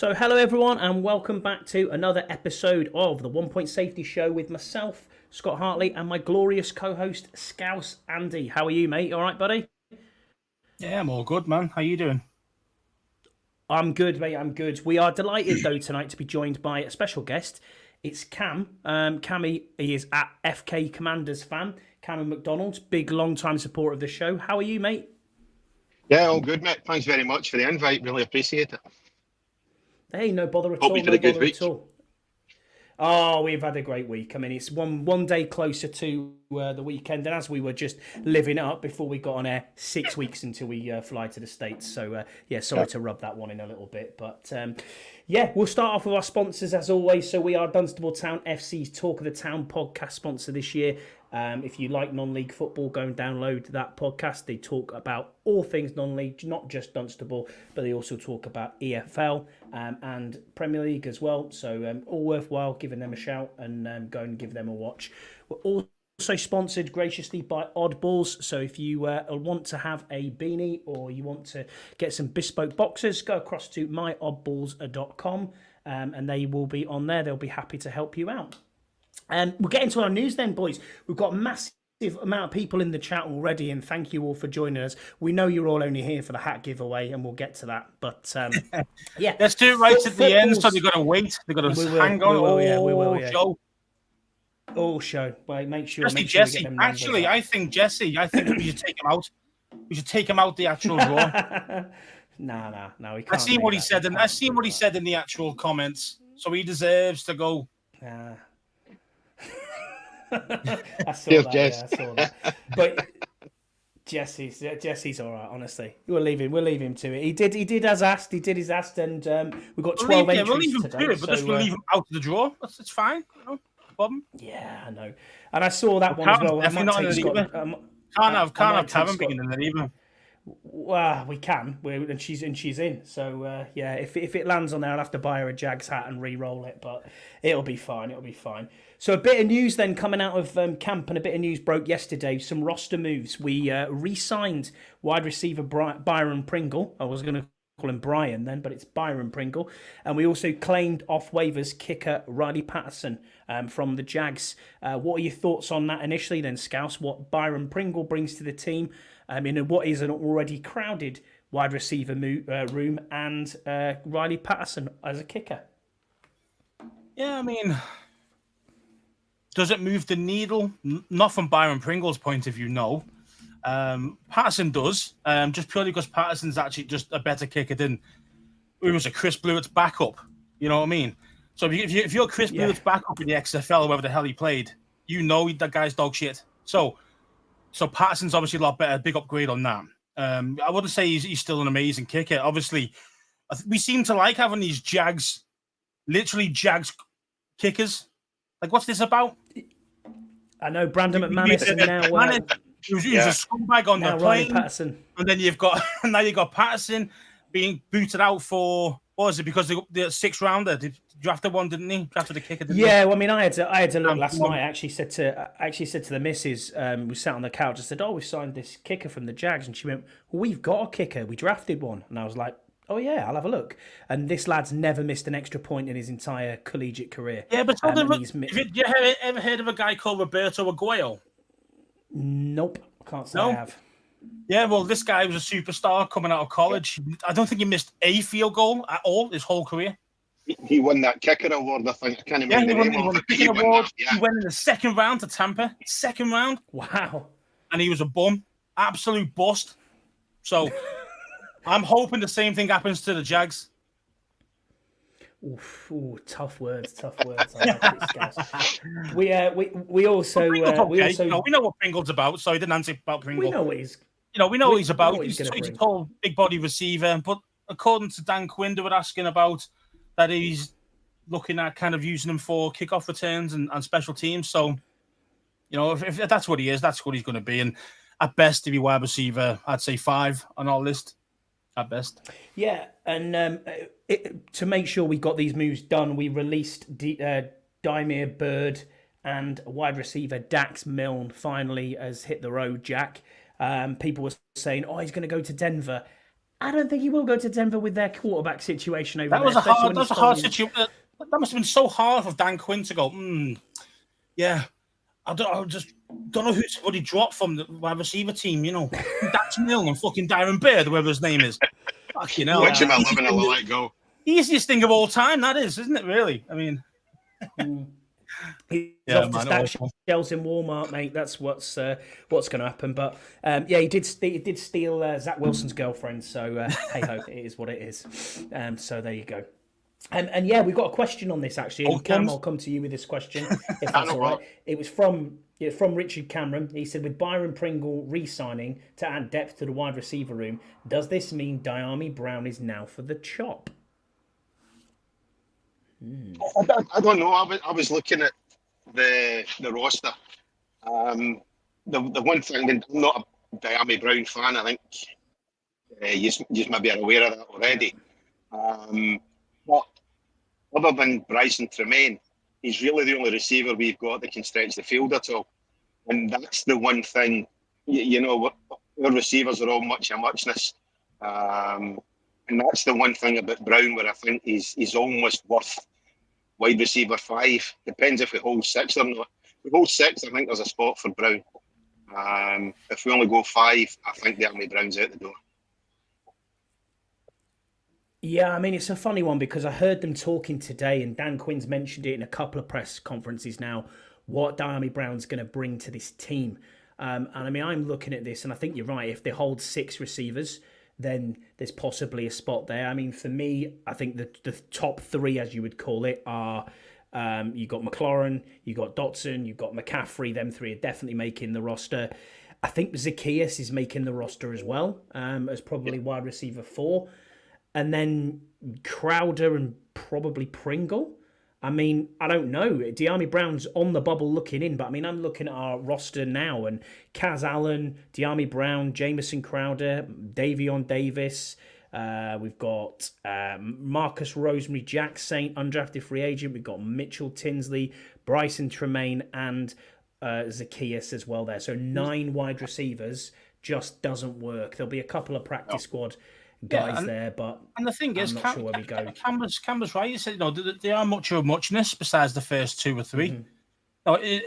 So, hello everyone, and welcome back to another episode of the One Point Safety Show with myself, Scott Hartley, and my glorious co-host, Scouse Andy. How are you, mate? All right, buddy? Yeah, I'm all good, man. How you doing? I'm good, mate. I'm good. We are delighted, though, tonight to be joined by a special guest. It's Cam. Cammy is at FK Commanders fan. Cameron McDonald's, big long-time supporter of the show. How are you, mate? Yeah, all good, mate. Thanks very much for the invite. Really appreciate it. Hey, no bother at Hope all. you did No a good bother week. at all. Oh, we've had a great week. I mean, it's one day closer to the weekend, and as we were just living it up before we got on air, 6 weeks until we fly to the States. So, sorry to rub that one in a little bit. But, we'll start off with our sponsors as always. So we are Dunstable Town FC's Talk of the Town podcast sponsor this year. If you like non-league football, go and download that podcast. They talk about all things non-league, not just Dunstable, but they also talk about EFL and Premier League as well. So all worthwhile giving them a shout and go and give them a watch. We're also sponsored graciously by Oddballs. So if you want to have a beanie or you want to get some bespoke boxes, go across to myoddballs.com and they will be on there. They'll be happy to help you out. We'll get into our news then, boys. We've got a massive amount of people in the chat already, and thank you all for joining us. We know you're all only here for the hat giveaway, and we'll get to that. But yeah, let's do it right at the end. So they've got to wait. They've got to hang on all show. All show. Wait, make sure. Especially Jesse. Actually, I think Jesse. I think we should take him out. We should take him out the actual draw. No, we can't. I seen what he said, and I seen what he said in the actual comments. So he deserves to go. I saw that. But Jesse's all right. Honestly, we'll leave him to it. He did as asked. He did his asked, and we've got 12 entries we'll leave him today. To it, but just we'll leave him out of the draw. That's fine. No problem. Yeah, I know. And I saw that one as well. Can't have Kevin beginning there either. Well, we can, and she's in. So if it lands on there, I'll have to buy her a Jags hat and re-roll it, but it'll be fine. So a bit of news then coming out of camp, and a bit of news broke yesterday. Some roster moves. We re-signed wide receiver Byron Pringle. I was going to call him Brian then, but it's Byron Pringle. And we also claimed off waivers kicker Riley Patterson from the Jags. What are your thoughts on that initially then, Scouse? What Byron Pringle brings to the team? In what is an already crowded wide receiver room, and Riley Patterson as a kicker. Yeah, I mean, does it move the needle? Not from Byron Pringle's point of view, no. Patterson does, just purely because Patterson's actually just a better kicker than it was a Chris Blewett's backup. You know what I mean? So if you're Chris Blewett's backup in the XFL, or whatever the hell he played, you know that guy's dog shit. So Patterson's obviously a lot better, big upgrade on that. I wouldn't say he's still an amazing kicker. Obviously, we seem to like having these Jags kickers. Like, what's this about? I know Brandon McManus and now he was a scumbag on the plane. Patterson. And then you've got Patterson being booted out for, what was it, because the sixth rounder drafted one, didn't he? Drafted a kicker, didn't he? Well, I mean, I had to look last night. I actually said to the missus, we sat on the couch, I said, we've signed this kicker from the Jags, and she went, well, we've got a kicker, we drafted one. And I was like, oh yeah, I'll have a look. And this lad's never missed an extra point in his entire collegiate career. Yeah, but have you ever heard of a guy called Roberto Aguayo? Nope, can't say I have. Yeah, well, this guy was a superstar coming out of college. I don't think he missed a field goal at all his whole career. He won that kicker award, I think. I can't remember the name of it. He went in the second round to Tampa. Second round. Wow. And he was a bum. Absolute bust. So I'm hoping the same thing happens to the Jags. Ooh, tough words. I like it, we also we know what Pringle's about, so he didn't answer about Pringle. We know what he's. We know what he's about. He's a tall, big body receiver, but according to Dan Quinn, they were asking about that he's looking at kind of using him for kickoff returns and special teams. So, if that's what he is, that's what he's going to be. And at best, to be wide receiver, I'd say 5 on our list. At best. Yeah, and to make sure we got these moves done, we released Dymere Bird and wide receiver Dax Milne finally has hit the road, Jack. People were saying, he's going to go to Denver. I don't think he will go to Denver with their quarterback situation over That there. was a especially hard, when he's situation. That must have been so hard for Dan Quinn to go. Yeah, I just don't know who's what he dropped from the wide receiver team. You know, Dax Milne and fucking Darren Beard, whoever his name is. Fucking hell. Which of my living I'll let go. Easiest thing of all time, that is, isn't it? Really? I mean, he's off to stack shelves in Walmart, mate. That's what's going to happen. But yeah, he did steal Zach Wilson's girlfriend. So hey ho, it is what it is. So there you go. And yeah, we've got a question on this actually. And Cam, I'll come to you with this question if that's all right. It was from Richard Cameron. He said, with Byron Pringle re-signing to add depth to the wide receiver room, does this mean Dyami Brown is now for the chop? I don't know. I was looking at the roster. The one thing, I'm not a Dyami Brown fan. I think you maybe are aware of that already. But other than Bryson Tremaine, he's really the only receiver we've got that can stretch the field at all. And that's the one thing, our receivers are all much a muchness. And that's the one thing about Brown where I think he's almost worth wide receiver 5. Depends if we hold 6 or not. If we hold 6, I think there's a spot for Brown. If we only go 5, I think Dyami Brown's out the door. Yeah, I mean, it's a funny one because I heard them talking today and Dan Quinn's mentioned it in a couple of press conferences now, what Dyami Brown's going to bring to this team. And I mean, I'm looking at this and I think you're right. If they hold 6 receivers, then there's possibly a spot there. I mean, for me, I think the top 3, as you would call it, are you got McLaurin, you got Dotson, you've got McCaffrey. Them 3 are definitely making the roster. I think Zacchaeus is making the roster as well, as probably wide receiver 4. And then Crowder and probably Pringle. I mean, I don't know. Dyami Brown's on the bubble looking in, but I mean, I'm looking at our roster now and Kaz Allen, Dyami Brown, Jamison Crowder, Davion Davis. We've got Marcus Rosemary, Jack Saint, undrafted free agent. We've got Mitchell Tinsley, Bryson Tremaine, and Zacchaeus as well there. So 9 wide receivers just doesn't work. There'll be a couple of practice squad guys there, but and the thing is, I'm not sure where we go. Cam was right. He said, they are much of muchness besides the first 2 or 3.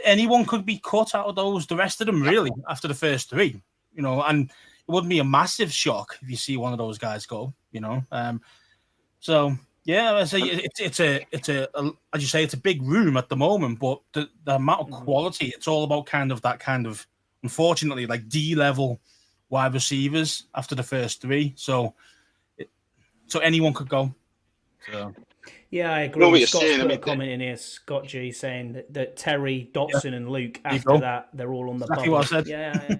Anyone could be cut out of those. The rest of them, really, after the first 3, and it wouldn't be a massive shock if you see one of those guys go. So yeah, I say it's a as you say, it's a big room at the moment, but the amount of quality, it's all about kind of unfortunately like D-level wide receivers after the first 3, so anyone could go. So yeah, I agree. Scott's put a comment in here. Scott G saying that Terry, Dotson, and Luke after that they're all on the bubble. What I said. Yeah.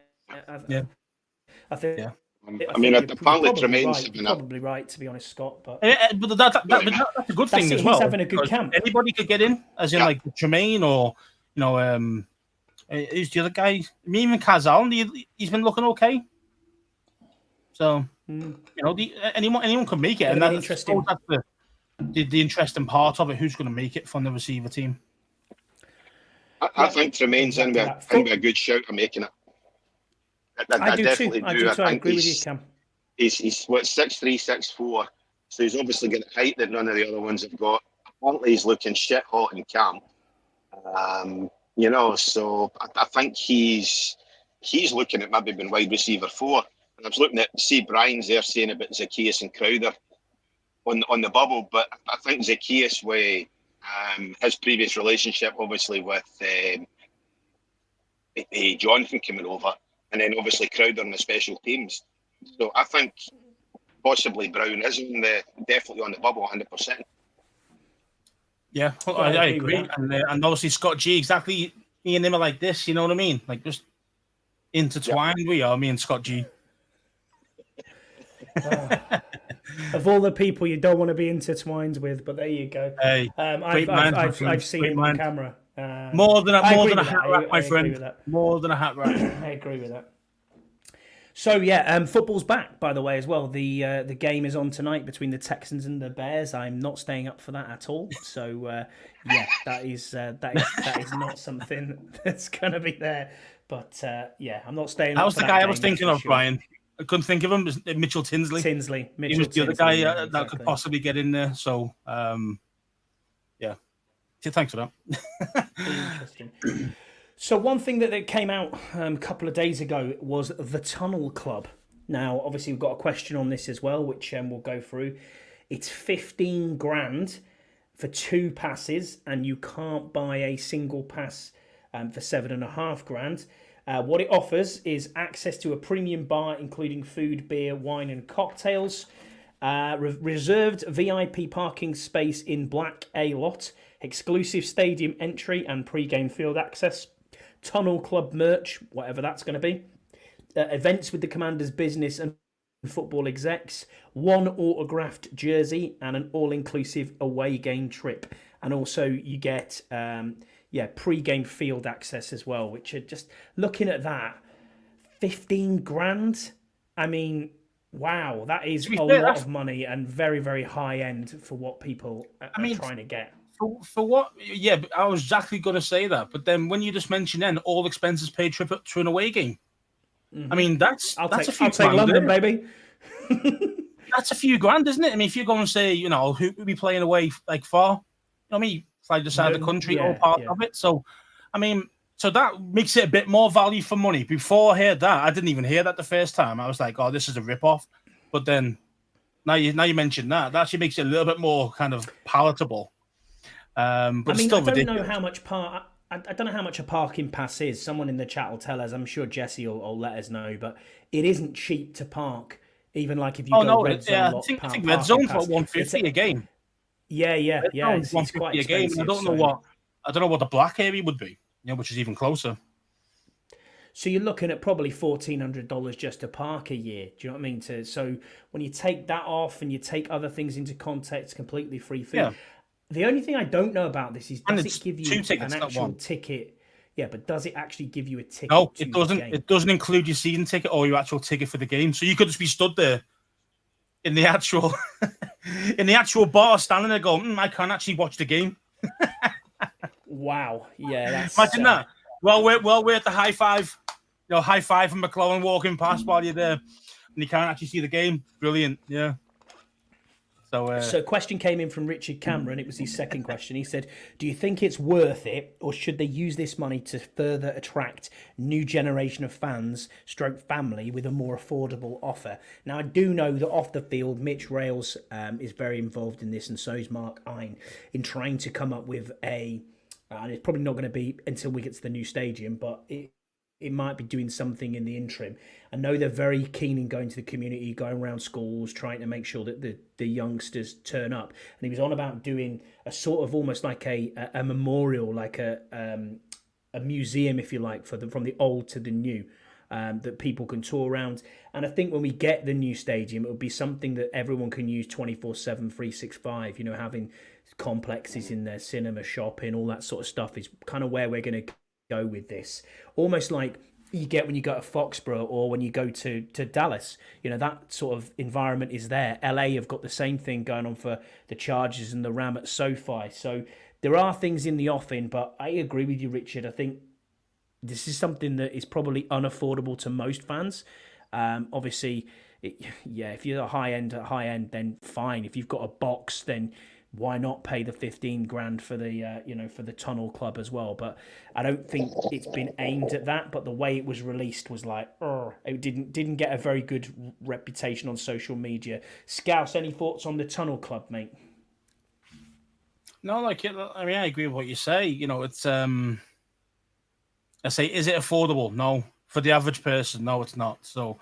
I think. Yeah. I mean, apparently Tremaine's probably right, to be honest, Scott. But that's a good thing as well. He's having a good camp. Anybody could get in, as in like Tremaine or who's the other guy? Even Kaz Allen, he's been looking okay. So anyone can make it, and that's interesting. That's the interesting part of it. Who's going to make it from the receiver team? I think Tremaine's in a good shout of making it. I definitely do. I agree with you, Cam. He's 6'3", 6'4", so he's obviously got height that none of the other ones have got. Apparently, he's looking shit hot in camp. So I think he's looking at maybe being wide receiver 4. And I was looking at Brian's there saying about Zacchaeus and Crowder on the bubble, but I think Zacchaeus, with his previous relationship, obviously with Jonathan coming over, and then obviously Crowder in the special teams. So I think possibly Brown is definitely on the bubble 100%. Yeah, I agree. And obviously Scott G, exactly, me and him are like this, you know what I mean? Like just intertwined we are, me and Scott G. Of all the people you don't want to be intertwined with, but there you go. Hey, I've seen him on camera. More than a hat rack, my friend. More than a hat rack. I agree with that. So yeah, football's back, by the way, as well. The game is on tonight between the Texans and the Bears. I'm not staying up for that at all. So yeah, that is not something that's going to be there. But yeah, I'm not staying. That was the guy I was thinking of, Brian. I couldn't think of him. It's Mitchell Tinsley. Tinsley. He was the other guy that could exactly. possibly get in there. So, yeah. Thanks for that. Interesting. So one thing that came out a couple of days ago was the Tunnel Club. Now, obviously, we've got a question on this as well, which we'll go through. It's 15 grand for 2 passes, and you can't buy a single pass for 7.5 grand. What it offers is access to a premium bar, including food, beer, wine, and cocktails. Reserved VIP parking space in Black A lot. Exclusive stadium entry and pre-game field access. Tunnel Club merch, whatever that's going to be. Events with the Commander's business and football execs. 1 autographed jersey and an all-inclusive away game trip. And also you get pre-game field access as well, which are just looking at that, 15 grand. I mean, wow, that is a lot of money and very, very high end for what people are trying to get. For what? Yeah, I was exactly going to say that. But then when you just mentioned then all expenses paid trip to an away game, I mean, that's a few I'll take London, baby. That's a few grand, isn't it? I mean, if you're going to say, who would be playing away like far, you know what I mean, fly the side of the country or part of it. So, I mean, so that makes it a bit more value for money. Before I heard that, I didn't even hear that the first time. I was like, oh, this is a rip-off. But then now you mentioned that actually makes it a little bit more kind of palatable. But it's still ridiculous. I don't know how much a parking pass is. Someone in the chat will tell us. I'm sure Jesse will let us know. But it isn't cheap to park. Even like if you go Red Zone, I think Red Zone's about 150 a game. Yeah. It's 150 quite a game. I don't know what the black area would be. Which is even closer. So you're looking at probably $1,400 just to park a year. Do you know what I mean? So when you take that off and you take other things into context, completely free food. Yeah. The only thing I don't know about this is does it give you an actual ticket? Yeah, but does it actually give you a ticket? No, it doesn't. It doesn't include your season ticket or your actual ticket for the game. So you could just be stood there in the actual bar, standing there going, I can't actually watch the game. Wow. Yeah. That's, imagine that. Well, we're at the high five from McClellan walking past while you're there, and you can't actually see the game. Brilliant. Yeah. So a question came in from Richard Cameron. It was his second question. He said, do you think it's worth it, or should they use this money to further attract new generation of fans / family with a more affordable offer? Now, I do know that off the field, Mitch Rails is very involved in this, and so is Mark Ein, in trying to come up with and it's probably not going to be until we get to the new stadium, but it might be doing something in the interim. I know they're very keen in going to the community, going around schools, trying to make sure that the youngsters turn up. And he was on about doing a sort of almost like a memorial, like a museum, if you like, from the old to the new, that people can tour around. And I think when we get the new stadium, it will be something that everyone can use 24/7, 365, having complexes in there, cinema, shopping, all that sort of stuff is kind of where we're going to go with this. Almost like you get when you go to Foxborough or when you go to Dallas, that sort of environment is there. LA have got the same thing going on for the Chargers and the Ram at SoFi. So there are things in the offing, but I agree with you, Richard. I think this is something that is probably unaffordable to most fans. Obviously, if you're at high end, then fine. If you've got a box, then why not pay the 15 grand for the for the Tunnel Club as well? But I don't think it's been aimed at that. But the way it was released was like, it didn't get a very good reputation on social media. Scouse, any thoughts on the Tunnel Club, mate? No, I agree with what you say. It's I say, is it affordable? No, for the average person, no, it's not. So.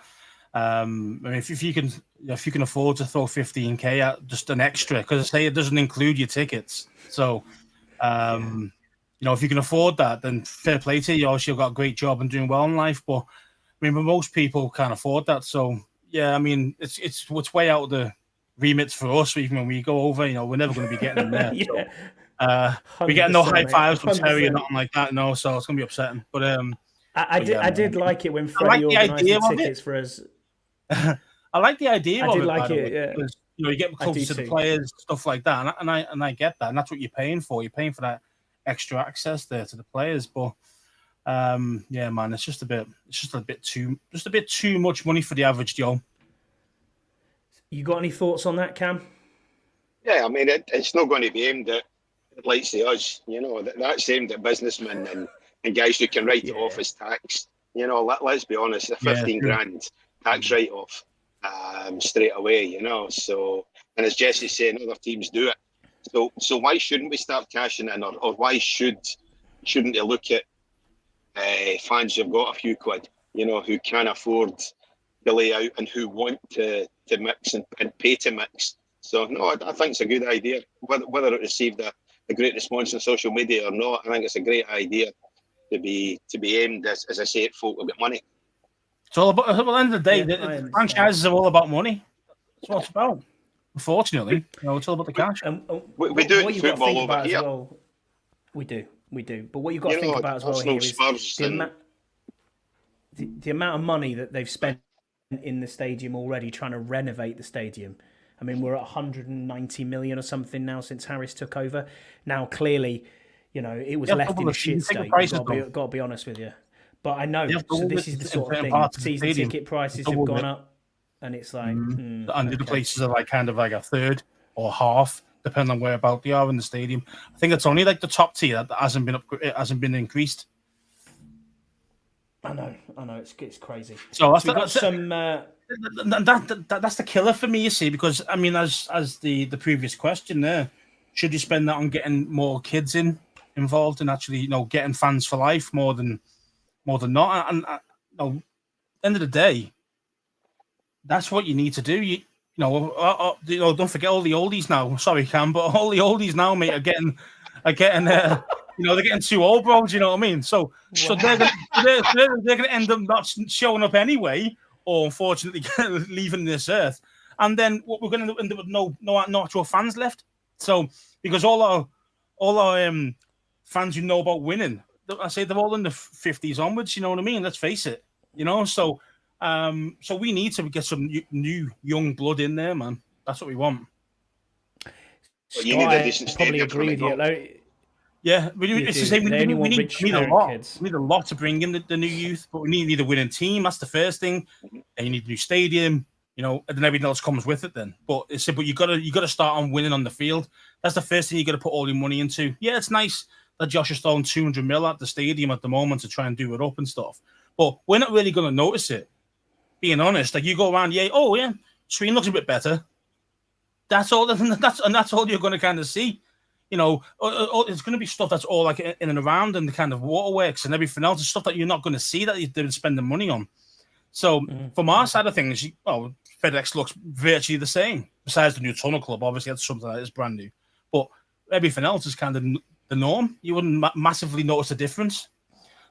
If you can afford to throw 15k at just an extra, because I say it doesn't include your tickets. So, if you can afford that, then fair play to you. Obviously, you've got a great job and doing well in life. But most people can't afford that. So, yeah, it's way out of the remits for us. Even when we go over, we're never going to be getting in there. Yeah. So, we get no high fives from Terry or nothing like that. No, so it's going to be upsetting. But I did like it when Freddie organised the tickets for us. I like the idea. I did like it, yeah. Because, you get closer to the players, stuff like that, and I get that, and that's what you're paying for. You're paying for that extra access there to the players. But Yeah, man, it's just a bit too much money for the average Joe. You got any thoughts on that, Cam? Yeah, I mean, it's not going to be aimed at like say us, that's aimed at businessmen and guys who can write it off as tax. Let's be honest, the 15 grand tax write off straight away, So, and as Jesse's saying, other teams do it. So why shouldn't we start cashing in, or why shouldn't they look at fans who've got a few quid, who can afford to lay out and who want to mix and pay to mix. So no, I think it's a good idea. Whether it received a great response on social media or not, I think it's a great idea to be aimed as I say, at folk with money. It's all about, at the end of the day, the franchises are all about money. That's what it's about. Unfortunately, it's all about the cash. We do it in football over here. Well, we do. But what you've got to think about as well here is the amount of money that they've spent in the stadium already trying to renovate the stadium. I mean, we're at 190 million or something now since Harris took over. Now, clearly, it was left in a shit state. Got to be honest with you. But I know, so this is the sort of thing. Season ticket prices have gone up, and it's like... and the other places are kind of like a third or half, depending on whereabout they are in the stadium. I think it's only like the top tier that hasn't been increased. I know, it's crazy. So that's that's the killer for me, you see, because I mean, as the previous question there, should you spend that on getting more kids involved and actually, getting fans for life more than not? And end of the day, that's what you need to do. Don't forget all the oldies now. Sorry, Cam, but all the oldies now, mate, are getting. They're getting too old, bros. You know what I mean? So they're going to end up not showing up anyway, or unfortunately leaving this earth. And then what we're going to end up with no actual fans left. So because all our fans who know about winning, I say they're all in the 50s onwards. You know what I mean? Let's face it. So we need to get some new young blood in there, man. That's what we want. Well, you need a decent stadium. Probably agree with you. Yeah, we need a lot. Kids. We need a lot to bring in the new youth, but we need a winning team. That's the first thing. And you need a new stadium, and then everything else comes with it. Then, but you got to start on winning on the field. That's the first thing you got to put all your money into. Yeah, it's nice that Josh is throwing 200 mil at the stadium at the moment to try and do it up and stuff, but we're not really going to notice it. Being honest, like you go around, screen looks a bit better. That's all. That's all you're going to kind of see. It's going to be stuff that's all like in and around and the kind of waterworks and everything else. It's stuff that you're not going to see that they're spending money on. So from our side of things, FedEx looks virtually the same. Besides the new Tunnel Club, obviously that's something that is brand new. But everything else is kind of the norm. You wouldn't massively notice a difference.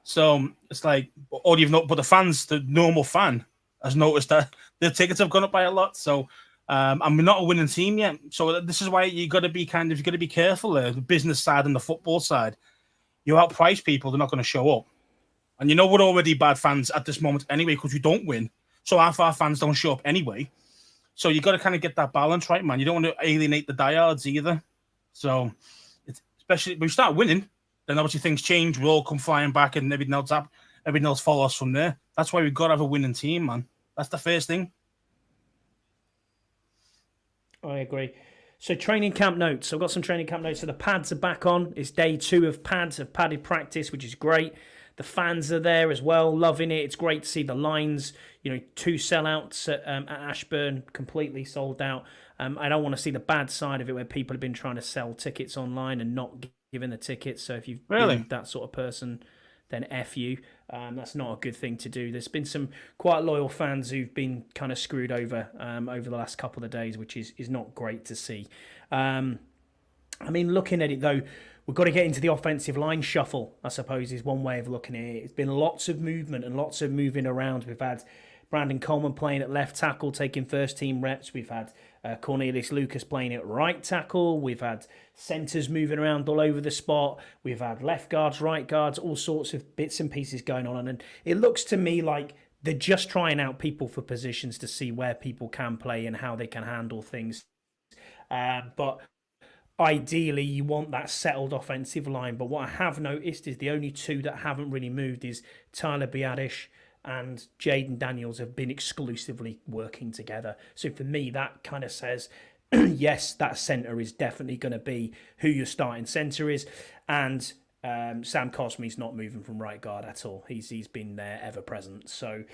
So it's like, but the fans, the normal fan, has noticed that the tickets have gone up by a lot. So. And we're not a winning team yet, so this is why you got to be careful there. The business side and the football side, you outprice people; they're not going to show up. And we're already bad fans at this moment anyway because we don't win. So half our fans don't show up anyway. So you got to kind of get that balance right, man. You don't want to alienate the diehards either. So, especially when we start winning, then obviously things change. We'll all come flying back, and everything else follows from there. That's why we've got to have a winning team, man. That's the first thing. I agree. So training camp notes. I've got some training camp notes. So the pads are back on. It's day 2 of padded practice, which is great. The fans are there as well, loving it. It's great to see the lines. 2 sellouts at Ashburn, completely sold out. I don't want to see the bad side of it where people have been trying to sell tickets online and not giving the tickets. So if you've been that sort of person, then F you. That's not a good thing to do. There's been some quite loyal fans who've been kind of screwed over the last couple of days, which is not great to see. Looking at it, though, we've got to get into the offensive line shuffle, I suppose, is one way of looking at it. It's been lots of movement and lots of moving around. We've had Brandon Coleman playing at left tackle, taking first-team reps. We've had Cornelius Lucas playing at right tackle. We've had centres moving around all over the spot. We've had left guards, right guards, all sorts of bits and pieces going on. And it looks to me like they're just trying out people for positions to see where people can play and how they can handle things. But ideally you want that settled offensive line. But what I have noticed is the only two that haven't really moved is Tyler Biadasz and Jaden Daniels have been exclusively working together. So for me, that kind of says, yes, that centre is definitely going to be who your starting centre is. And Sam Cosme's not moving from right guard at all. He's been there ever present. So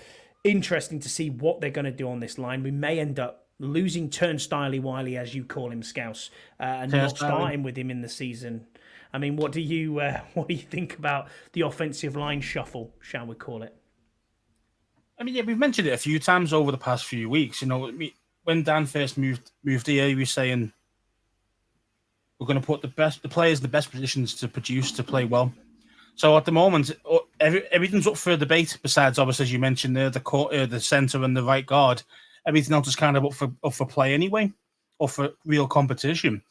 interesting to see what they're going to do on this line. We may end up losing Turnstile Wiley, as you call him, Scouse, and not starting with him in the season. I mean, what do you think about the offensive line shuffle, shall we call it? I mean, yeah, we've mentioned it a few times over the past few weeks. You know, when Dan first moved here, he was saying we're going to put the players in the best positions to produce, to play well. So at the moment, everything's up for debate. Besides, obviously, as you mentioned there, the centre and the right guard. Everything else is kind of up for play anyway, or for real competition.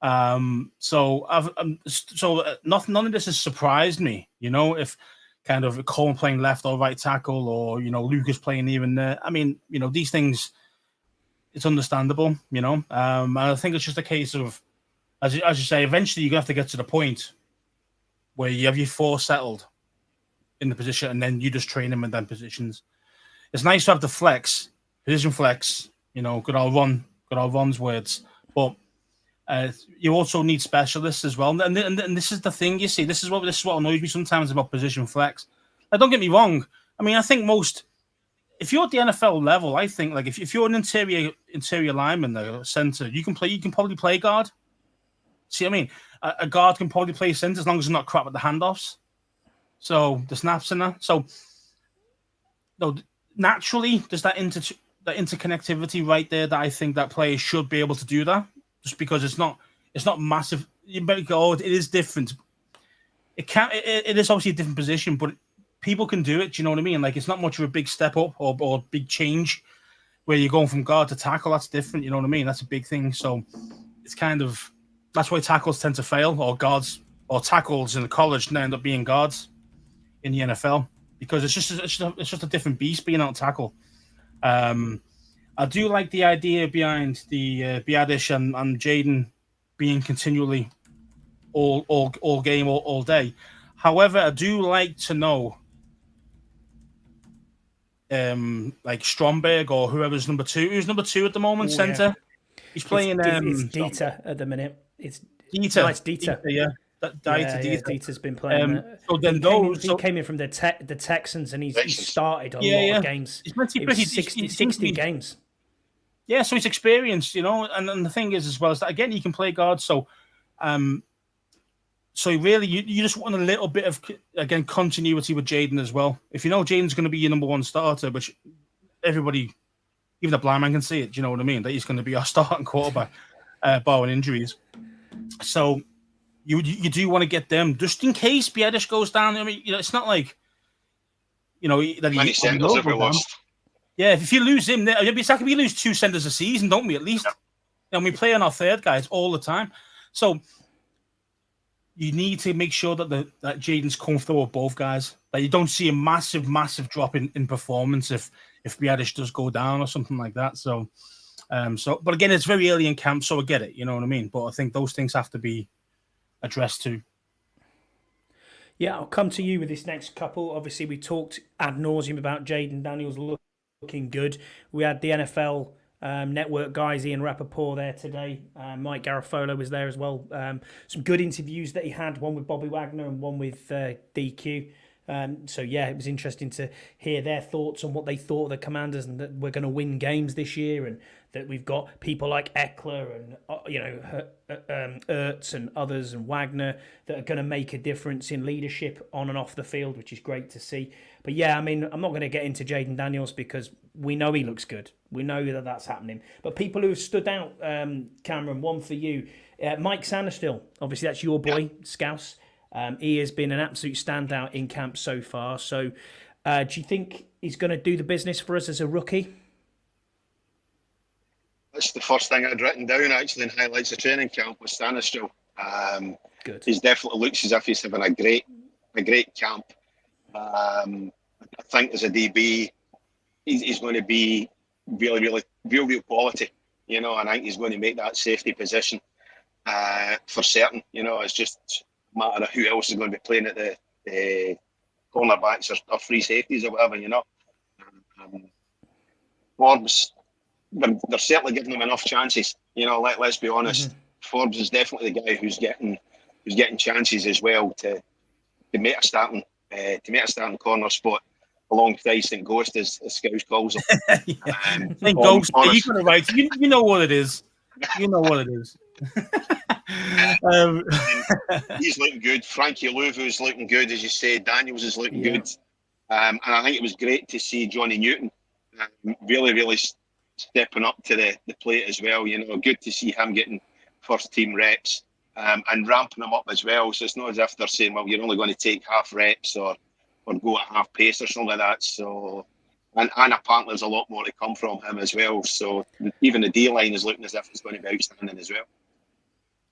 None of this has surprised me. You know, if kind of Coleman playing left or right tackle, or Lucas playing even there. I mean, these things, it's understandable. And I think it's just a case of, as you say, eventually you're gonna have to get to the point where you have your four settled in the position, and then you just train them in them positions. It's nice to have the position flex. Good old Ron's words, but you also need specialists as well. And this is the thing, you see. This is what annoys me sometimes about position flex. Now, don't get me wrong. I mean, I think if you're at the NFL level, I think like if you're an interior lineman, though, center, you can probably play guard. See what I mean? A guard can probably play center as long as it's not crap at the handoffs. So the snaps and that. So no, naturally, there's that interconnectivity right there that I think that players should be able to do that. Just because it's not massive. You better go. It is different. It is obviously a different position, but people can do it. Do you know what I mean? Like, it's not much of a big step up or big change where you're going from guard to tackle. That's different. You know what I mean? That's a big thing. So it's kind of, that's why tackles tend to fail, or guards or tackles in the college end up being guards in the NFL, because it's just a different beast being out tackle. I do like the idea behind the Biadasz and Jaden being continually all game, all day. However, I do like to know, like Stromberg or whoever's number two. Who's number two at the moment? Center. Yeah. He's playing. It's Dieter at the minute. It's Dieter. No, it's Dieter. Yeah. Dieter's been playing. He came in from the Texans, and he started a lot of games. He's 60 games. Yeah, so he's experienced, and the thing is, as well, is that, again, he can play guard. So really, you just want a little bit of, again, continuity with Jaden as well. If Jaden's going to be your number one starter, which everybody, even the blind man, can see it, do you know what I mean? That he's going to be our starting quarterback, barring injuries. So you do want to get them, just in case Biadasz goes down. I mean, it's not like, that many centers have we lost. Yeah, if you lose him, it's like we lose two centers a season, don't we? At least, and we play on our third guys all the time. So you need to make sure that that Jaden's comfortable with both guys. That you don't see a massive drop in performance if Biadasz does go down or something like that. So, but again, it's very early in camp, so I get it. You know what I mean? But I think those things have to be addressed too. Yeah, I'll come to you with this next couple. Obviously, we talked ad nauseum about Jaden Daniels looking good. We had the NFL Network guys, Ian Rappaport, there today. Mike Garafolo was there as well. Some good interviews that he had, one with Bobby Wagner and one with DQ. So yeah, it was interesting to hear their thoughts on what they thought of the Commanders, and that we're going to win games this year, and that we've got people like Eckler and Ertz and others and Wagner that are going to make a difference in leadership on and off the field, which is great to see. But yeah, I mean, I'm not going to get into Jaden Daniels because we know he looks good. We know that that's happening. But people who have stood out, Cameron, one for you, Mike Sanderstill. Obviously, that's your boy, Scouse. He has been an absolute standout in camp so far. So do you think he's going to do the business for us as a rookie? That's the first thing I'd written down, actually, in highlights of training camp, was Sanderstill. Good. He definitely looks as if he's having a great camp. I think as a DB, he's going to be real quality, and I think he's going to make that safety position for certain. It's just a matter of who else is going to be playing at the cornerbacks or free safeties or whatever. Forbes, they're certainly giving them enough chances. Let's be honest. Forbes is definitely the guy who's getting chances as well to make a starting corner spot alongside St. Ghost, as Scouse calls him. St. Ghost, you got it right. You know what it is. You know what it is. He's looking good. Frankie Louvu's looking good, as you say. Daniels is looking good. And I think it was great to see Johnny Newton really, really stepping up to the plate as well. Good to see him getting first team reps and ramping them up as well. So it's not as if they're saying, well, you're only going to take half reps or go at half pace or something like that. So, and apparently there's a lot more to come from him as well. So even the D line is looking as if it's going to be outstanding as well.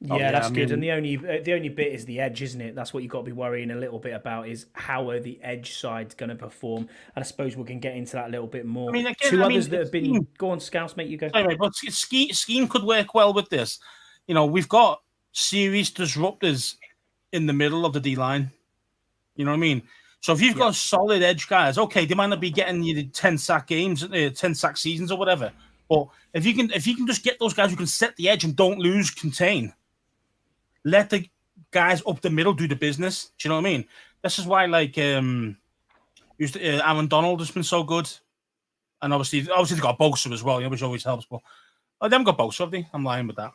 Yeah, that's good. And the only bit is the edge, isn't it? That's what you've got to be worrying a little bit about, is how are the edge sides going to perform. And I suppose we can get into that a little bit more. Others that have been... Go on, Scouse, mate, you go. Sorry, but scheme could work well with this. We've got serious disruptors in the middle of the D-line. You know what I mean? So if you've got solid edge guys, okay, they might not be getting you the 10-sack games, 10-sack seasons or whatever. But if you can just get those guys who can set the edge and don't lose contain, let the guys up the middle do the business. Do you know what I mean? This is why, Aaron Donald has been so good, and obviously they got Bosa as well, which always helps. But they haven't got Bosa, have they? I'm lying with that.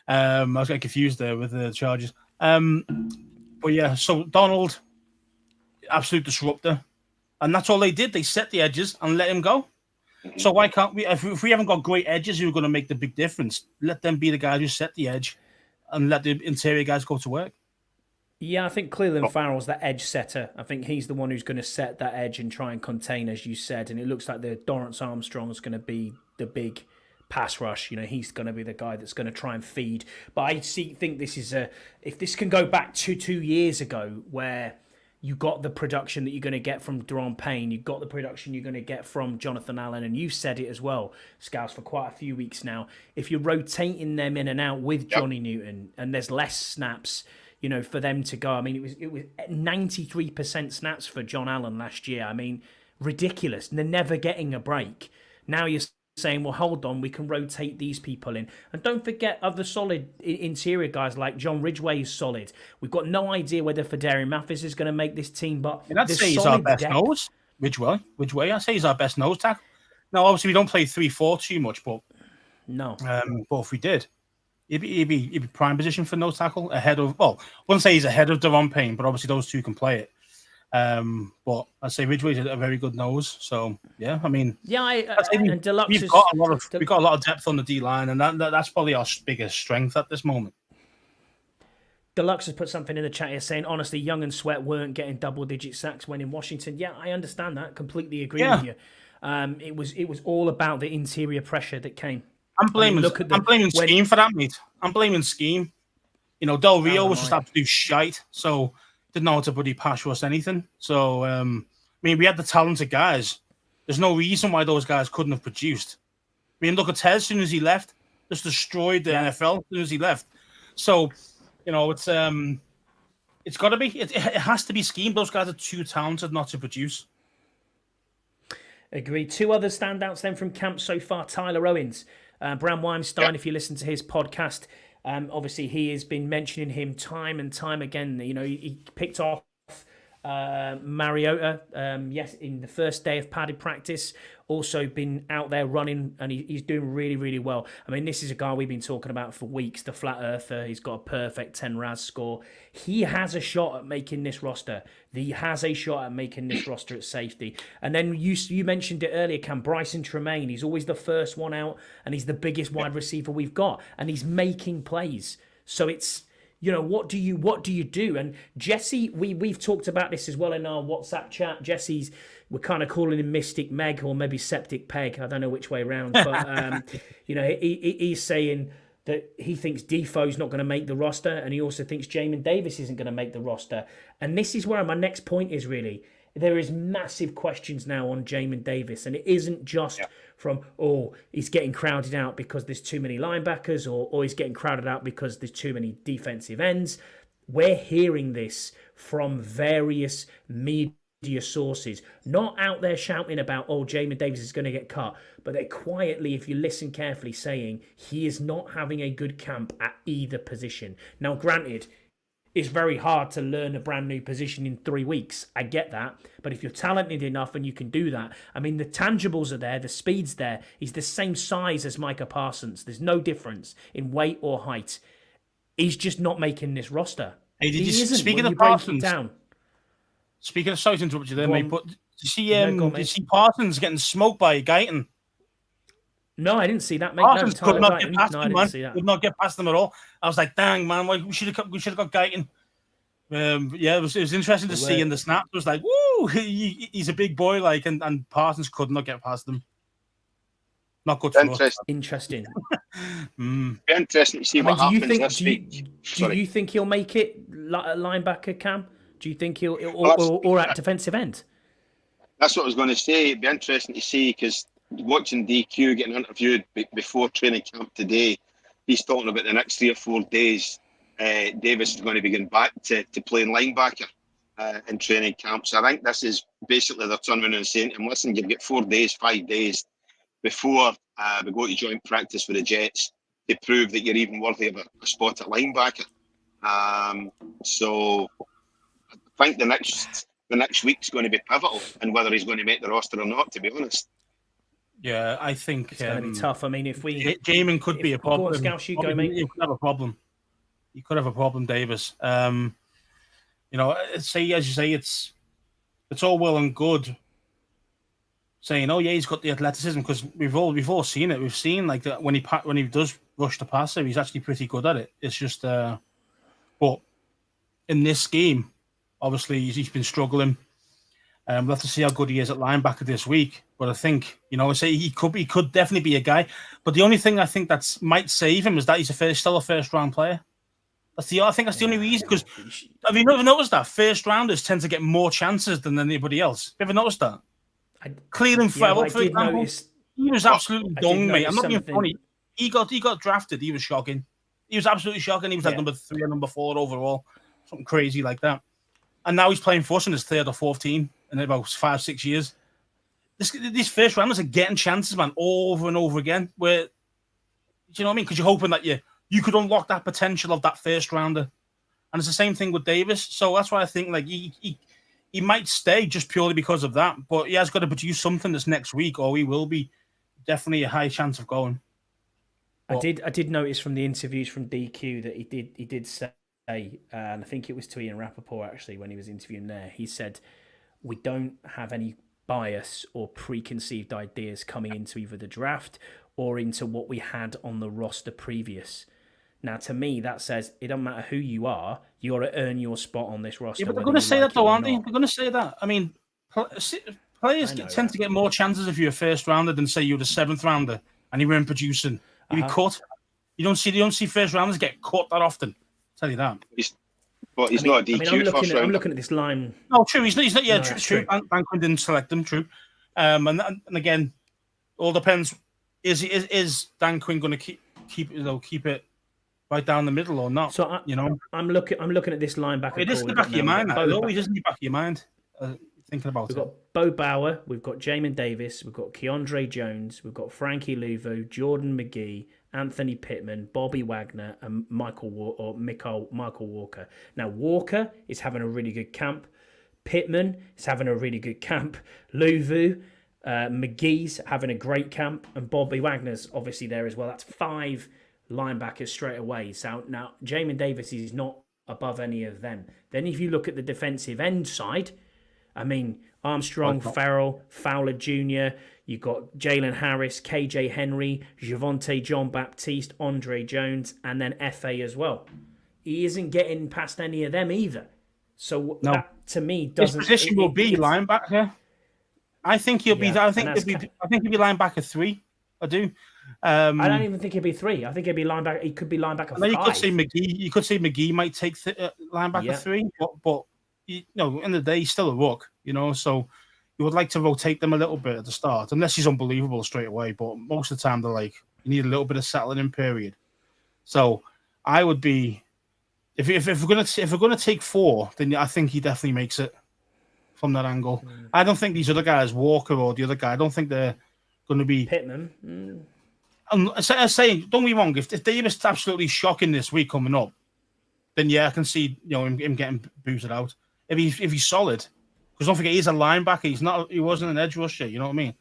I was getting confused there with the Chargers. But yeah, so Donald, absolute disruptor, and that's all they did. They set the edges and let him go. So why can't we? If we haven't got great edges who are going to make the big difference, let them be the guys who set the edge. And let the interior guys go to work. Yeah, I think Cleveland Farrell's that edge setter. I think he's the one who's going to set that edge and try and contain, as you said. And it looks like the Dorrance Armstrong is going to be the big pass rush. He's going to be the guy that's going to try and feed. But I think this is if this can go back to 2 years ago, where you got the production that you're going to get from Daron Payne, you got the production you're going to get from Jonathan Allen, and you've said it as well, Scouts, for quite a few weeks now. If you're rotating them in and out with Johnny Newton, and there's less snaps, for them to go. I mean, it was 93% snaps for John Allen last year. I mean, ridiculous. They're never getting a break. Now you're saying, well, hold on, we can rotate these people in. And don't forget other solid interior guys like John Ridgway is solid. We've got no idea whether Fedarian Mathis is going to make this team, but I'd say he's our best nose. Ridgway, I'd say he's our best nose tackle. Now, obviously, we don't play 3-4 too much, but no. But if we did, he'd be prime position for nose tackle ahead of, well, I wouldn't say he's ahead of Daron Payne, but obviously those two can play it. But I'd say Ridgway's a very good nose. So yeah, I mean, and Deluxe we've got a lot of depth on the D line, and that's probably our biggest strength at this moment. Deluxe has put something in the chat here saying, honestly, Young and Sweat weren't getting double-digit sacks when in Washington. Yeah, I understand that. Completely agree with you. It was all about the interior pressure that came. I'm blaming scheme for that, mate. I'm blaming scheme. Del Rio was just absolute shite. So didn't know how to bloody pass rush anything. So, we had the talented guys. There's no reason why those guys couldn't have produced. Look at Ted as soon as he left. Just destroyed the NFL as soon as he left. So, it's got to be. It has to be scheme. Those guys are too talented not to produce. Agreed. 2 other standouts then from camp so far. Tyler Owens. Bram Weinstein, if you listen to his podcast, obviously he has been mentioning him time and time again. He picked off Mariota, in the first day of padded practice. Also been out there running, and he's doing really, really well. I mean, this is a guy we've been talking about for weeks, the flat earther. He's got a perfect 10 RAS score. He has a shot at making this roster. He has a shot at making this roster at safety. And then you mentioned it earlier, Cam, Bryson Tremaine. He's always the first one out, and he's the biggest wide receiver we've got, and he's making plays. So it's, what do you do? And Jesse, we've talked about this as well in our WhatsApp chat. We're kind of calling him Mystic Meg or maybe Septic Peg. I don't know which way around. But, he's saying that he thinks Defoe's not going to make the roster, and he also thinks Jamin Davis isn't going to make the roster. And this is where my next point is really. there is massive questions now on Jamin Davis, and it isn't just from, he's getting crowded out because there's too many linebackers, or he's getting crowded out because there's too many defensive ends. We're hearing this from various media sources, not out there shouting about, Jamin Davis is going to get cut, but they're quietly, if you listen carefully, saying he is not having a good camp at either position. Now, granted, it's very hard to learn a brand new position in 3 weeks. I get that. But if you're talented enough and you can do that, I mean, the tangibles are there, the speed's there. He's the same size as Micah Parsons. There's no difference in weight or height. He's just not making this roster. Hey, Speaking of Parsons, sorry to interrupt you there, mate, but did you see Parsons getting smoked by Guyton? No, I didn't see that, mate. Parsons could not get past him, man. See that. Could not get past them at all. I was like, dang, man, we should have got Guyton. It was interesting to see in the snap. It was like, woo, he's a big boy, like, and Parsons could not get past them. Not good for us. Interesting. Be interesting to see what happens this week. Do you think he'll make it linebacker, Cam? Do you think he'll or at defensive end? That's what I was going to say. It'd be interesting to see, because watching DQ getting interviewed before training camp today, he's talking about the next 3 or 4 days. Davis is going to be going back to playing linebacker in training camp. So I think this is basically they're turning around and saying to him, listen, you've got 4 days, 5 days before we go to joint practice with the Jets to prove that you're even worthy of a spot at linebacker. So I think the next week's going to be pivotal in whether he's going to make the roster or not, to be honest. Yeah, I think it's going to be tough. I mean, if Jamin could be a problem. Scouse, you go, mate. You could have a problem. You could have a problem, Davis. You know, say as you say, it's all well and good saying, oh yeah, he's got the athleticism, because we've all seen it. We've seen like that when he does rush the passer, he's actually pretty good at it. It's just, but in this game, obviously he's been struggling. We'll have to see how good he is at linebacker this week. But I think, you know, say he could definitely be a guy. But the only thing I think that might save him is that he's still a first round player. I think that's the only reason. Because have you never noticed that first rounders tend to get more chances than anybody else? Have you ever noticed that? Cleveland Farrell, for example, he was absolutely dung, mate. I'm not being funny. He got drafted. He was shocking. He was absolutely shocking. He was like number 3 or number 4 overall, something crazy like that. And now he's playing for us in his 3rd or 4th team in about 5-6 years. These first rounders are getting chances, man, over and over again. Where, do you know what I mean? Because you're hoping that you could unlock that potential of that first rounder. And it's the same thing with Davis. So that's why I think like he might stay just purely because of that. But he has got to produce something this next week, or he will be definitely a high chance of going. But I did notice from the interviews from DQ that he did say, and I think it was to Ian Rappaport actually when he was interviewing there, he said, we don't have any bias or preconceived ideas coming into either the draft or into what we had on the roster previous. Now, to me, that says it doesn't matter who you are, you got to earn your spot on this roster. Yeah, but they're going to say that though, aren't they? They're going to say that. I mean, players tend to get more chances if you're a first rounder than say you're the 7th rounder and you weren't producing. You'd be cut. You don't see first rounders get cut that often. I'll tell you that. But he's not a DQ I'm looking at this line. No, true. He's not. Yeah, no, true. Banquin didn't select him. True. And again, all depends. Is Dan Quinn going to keep it right down the middle or not? So I'm looking at this linebacker. It is in the back of your mind. It always is in the back of your mind. Thinking about we've got Bo Bauer, we've got Jamin Davis, we've got Keandre Jones, we've got Frankie Louvu, Jordan McGee, Anthony Pittman, Bobby Wagner, and Michael Walker. Now, Walker is having a really good camp. Pittman is having a really good camp. Louvu, McGee's having a great camp. And Bobby Wagner's obviously there as well. That's 5 linebackers straight away. So now, Jamin Davis is not above any of them. Then if you look at the defensive end side, I mean, Armstrong, Farrell, Fowler Jr., you've got Jalen Harris, KJ Henry, Javonte John Baptiste, Andre Jones, and then FA as well. He isn't getting past any of them either. So that, to me, doesn't... His position will be linebacker. I think he'll be... I think he'll be linebacker 3. I do. I don't even think he'll be 3. I think he'll be linebacker. He could be linebacker 5. You could say McGee. You could say McGee might take linebacker 3, but you know, in the day, he's still a rook, you know, so you would like to rotate them a little bit at the start, unless he's unbelievable straight away. But most of the time, they're like, you need a little bit of settling in period. So I would be, if we're gonna take 4, then I think he definitely makes it from that angle. I don't think these other guys, Walker or the other guy, I don't think they're going to be. Pittman. I'm saying, don't be wrong. If Davis is absolutely shocking this week coming up, then yeah, I can see him getting booted out. If he's solid, because don't forget he's a linebacker. He wasn't an edge rusher. You know what I mean?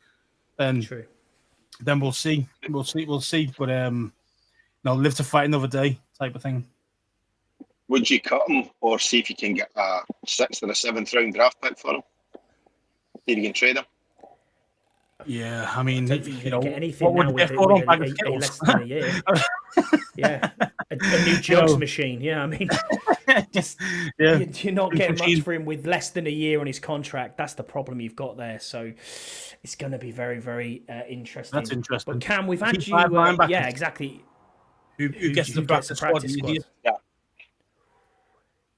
Then True. Then we'll see. We'll see. But live to fight another day type of thing. Would you cut him or see if you can get a 6th or a 7th round draft pick for him? See if you can trade him. Yeah, I mean, I don't think you're going to get anything what now would you with get for him? Bag of a Skittles? less than a year. Yeah, a new jugs machine. Yeah, I mean, you're not getting much for him with less than a year on his contract. That's the problem you've got there. So it's going to be very, very interesting. That's interesting. But Cam, we've had you. Yeah, exactly. Who gets the practice squad?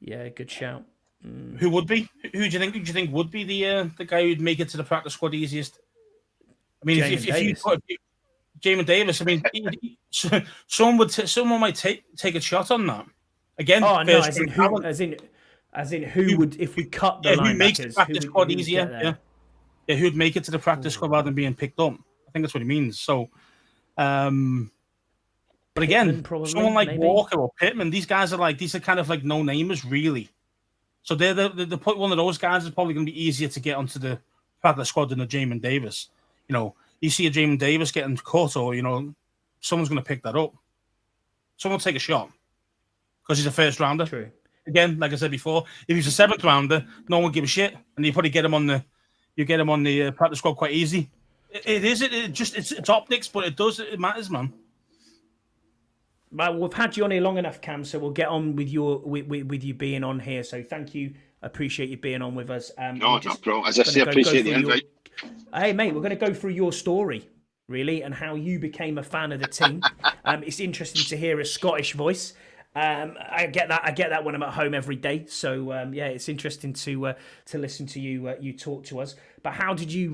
Yeah, good shout. Who would be? Who do you think would be the guy who'd make it to the practice squad easiest? I mean, if you put Jamin Davis, I mean, someone might take a shot on that. Again, oh no, as in who would, if we cut the linebackers, who makes the practice squad easier? Yeah, who'd make it to the practice squad rather than being picked up? I think that's what he means. So, but again, probably, someone like maybe. Walker or Pittman, these are kind of like no-namers, really. So the put one of those guys is probably going to be easier to get onto the practice squad than a Jamin Davis. You know, you see a Jamin Davis getting cut, or someone's going to pick that up. Someone will take a shot because he's a first rounder. True. Again, like I said before, if he's a 7th rounder, no one will give a shit, and you probably get him on the practice squad quite easy. It's optics, but it matters, man. Well, we've had you on here long enough, Cam, so we'll get on with you being on here. So thank you. Appreciate you being on with us. No problem. As I say, appreciate the invite. Hey, mate, we're going to go through your story, really, and how you became a fan of the team. It's interesting to hear a Scottish voice. I get that when I'm at home every day. So it's interesting to listen to you talk to us. But how did you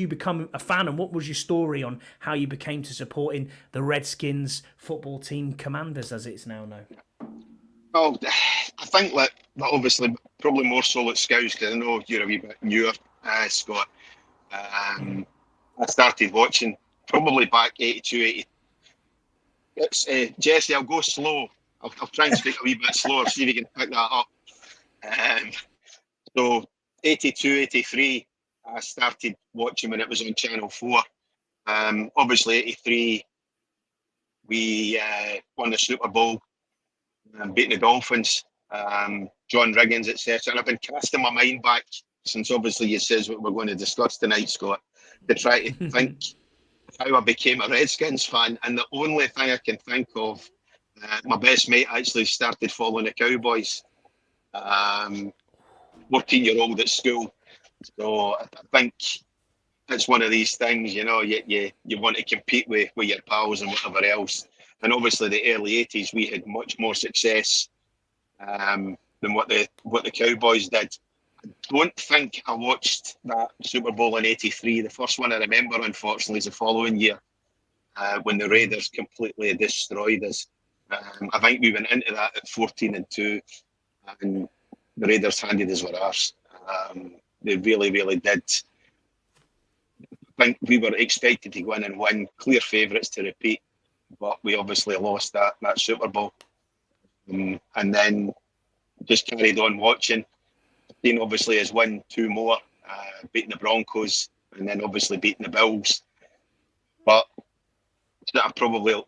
become a fan, and what was your story on how you became to supporting the Redskins football team, Commanders as it's now known? Well, I think that obviously probably more so at Scouts, because I know you're a wee bit newer, Scott. I started watching probably back 82, 80. It's Jesse. I'll go slow. I'll try and speak a wee bit slower, see if you can pick that up. So 82, 83, I started watching when it was on Channel 4. Obviously 83, we won the Super Bowl, beating the Dolphins, John Riggins, etc. And I've been casting my mind back since obviously you says what we're going to discuss tonight, Scott, to try to think how I became a Redskins fan. And the only thing I can think of, my best mate actually started following the Cowboys, 14-year-old at school. So I think it's one of these things, you want to compete with your pals and whatever else. And obviously the early 80s, we had much more success than what the Cowboys did. I don't think I watched that Super Bowl in 83. The first one I remember, unfortunately, is the following year when the Raiders completely destroyed us. I think we went into that at 14-2, and the Raiders handed us our arse. They really, really did. I think we were expected to go in and win, clear favourites to repeat, but we obviously lost that Super Bowl. And then just carried on watching. The team obviously has won 2 more, beating the Broncos and then obviously beating the Bills. But sort of probably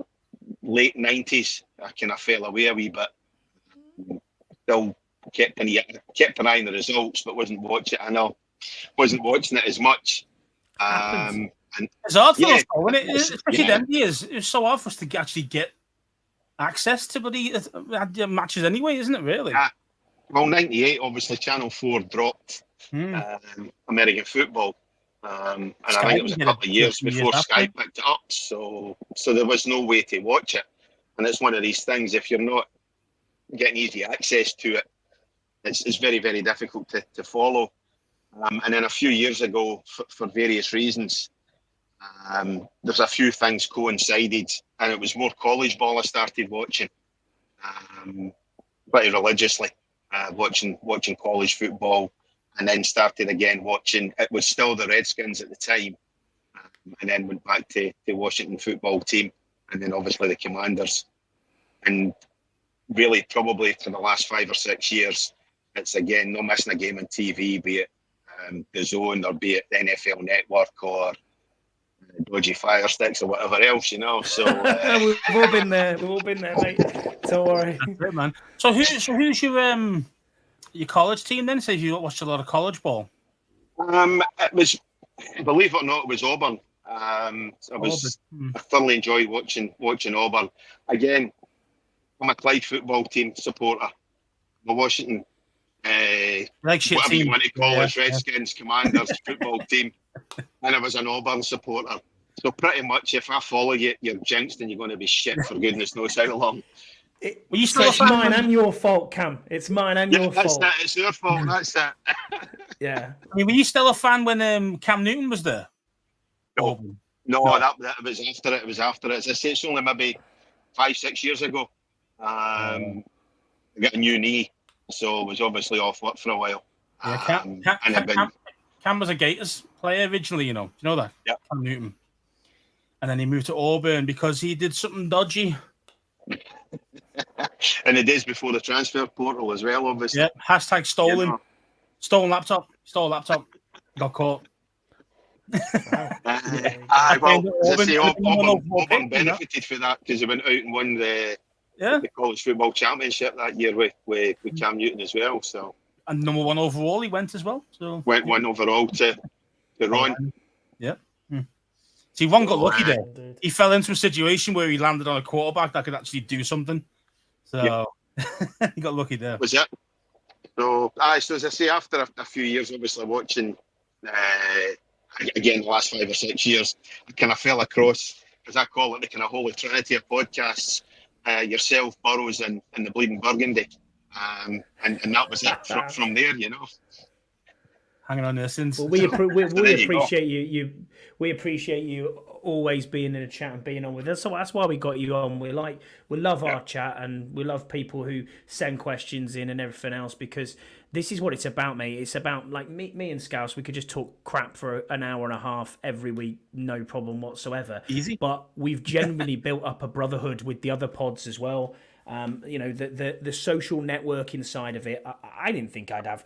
late 90s, I kind of fell away a wee bit. Still kept an eye on the results, but wasn't watching it as much. And it's hard for us, though, isn't it? Especially them years. It's so hard for us to actually get access to the matches anyway, isn't it, really? Well, 98, obviously, Channel 4 dropped American football. And I think it was a couple of years before Sky picked it up. So there was no way to watch it. And it's one of these things, if you're not getting easy access to it, it's very, very difficult to follow. And then a few years ago, for various reasons, there's a few things coincided, and it was more college ball I started watching, pretty religiously, watching college football, and then started again watching. It was still the Redskins at the time, and then went back to the Washington football team, and then obviously the Commanders, and really probably for the last 5 or 6 years, it's again not missing a game on TV, be it the Zone or be it the NFL Network or dodgy Fire Sticks or whatever else, So we've all been there. We've all been there, mate. Don't worry. That's great, man. So who's your college team then? Says you watched a lot of college ball. It was, believe it or not, it was Auburn. I thoroughly enjoyed watching Auburn. Again, I'm a Clyde football team supporter. I'm a Washington, whatever you want to call it, Redskins, Commanders football team, and I was an Auburn supporter. So pretty much, if I follow you, you're jinxed and you're going to be shit for goodness knows how long. It's mine and your fault, Cam. It's mine and your fault. That's it. It's your fault. That's it. Yeah. I mean, were you still a fan when Cam Newton was there? No, that was after it. It was after it. As I say, it's only maybe 5-6 years ago. I got a new knee, so I was obviously off work for a while. Yeah, Cam was a Gators player originally, you know. Do you know that? Yeah. Cam Newton. And then he moved to Auburn because he did something dodgy. And the days before the transfer portal as well, obviously. Yeah, hashtag stolen. You know. Stolen laptop. Stole laptop. Got caught. Auburn benefited for that because they went out and won the college football championship that year with Cam Newton as well. So, and number 1 overall, he went as well. So went 1 overall to Ron. Yeah. See, Ron got lucky there. He fell into a situation where he landed on a quarterback that could actually do something. So he got lucky there. Was it? So as I say, after a few years, obviously watching, again, the last 5 or 6 years, I kind of fell across, as I call it, the kind of holy trinity of podcasts, yourself, Burrows, and the Bleeding Burgundy. And that was it from there, Hanging on there since. Well, we appreciate you. We appreciate you always being in a chat and being on with us. So that's why we got you on. We love our chat, and we love people who send questions in and everything else, because this is what it's about, mate. It's about, like, me and Scouse. We could just talk crap for an hour and a half every week, no problem whatsoever. Easy. But we've genuinely built up a brotherhood with the other pods as well. The social networking side of it. I didn't think I'd have,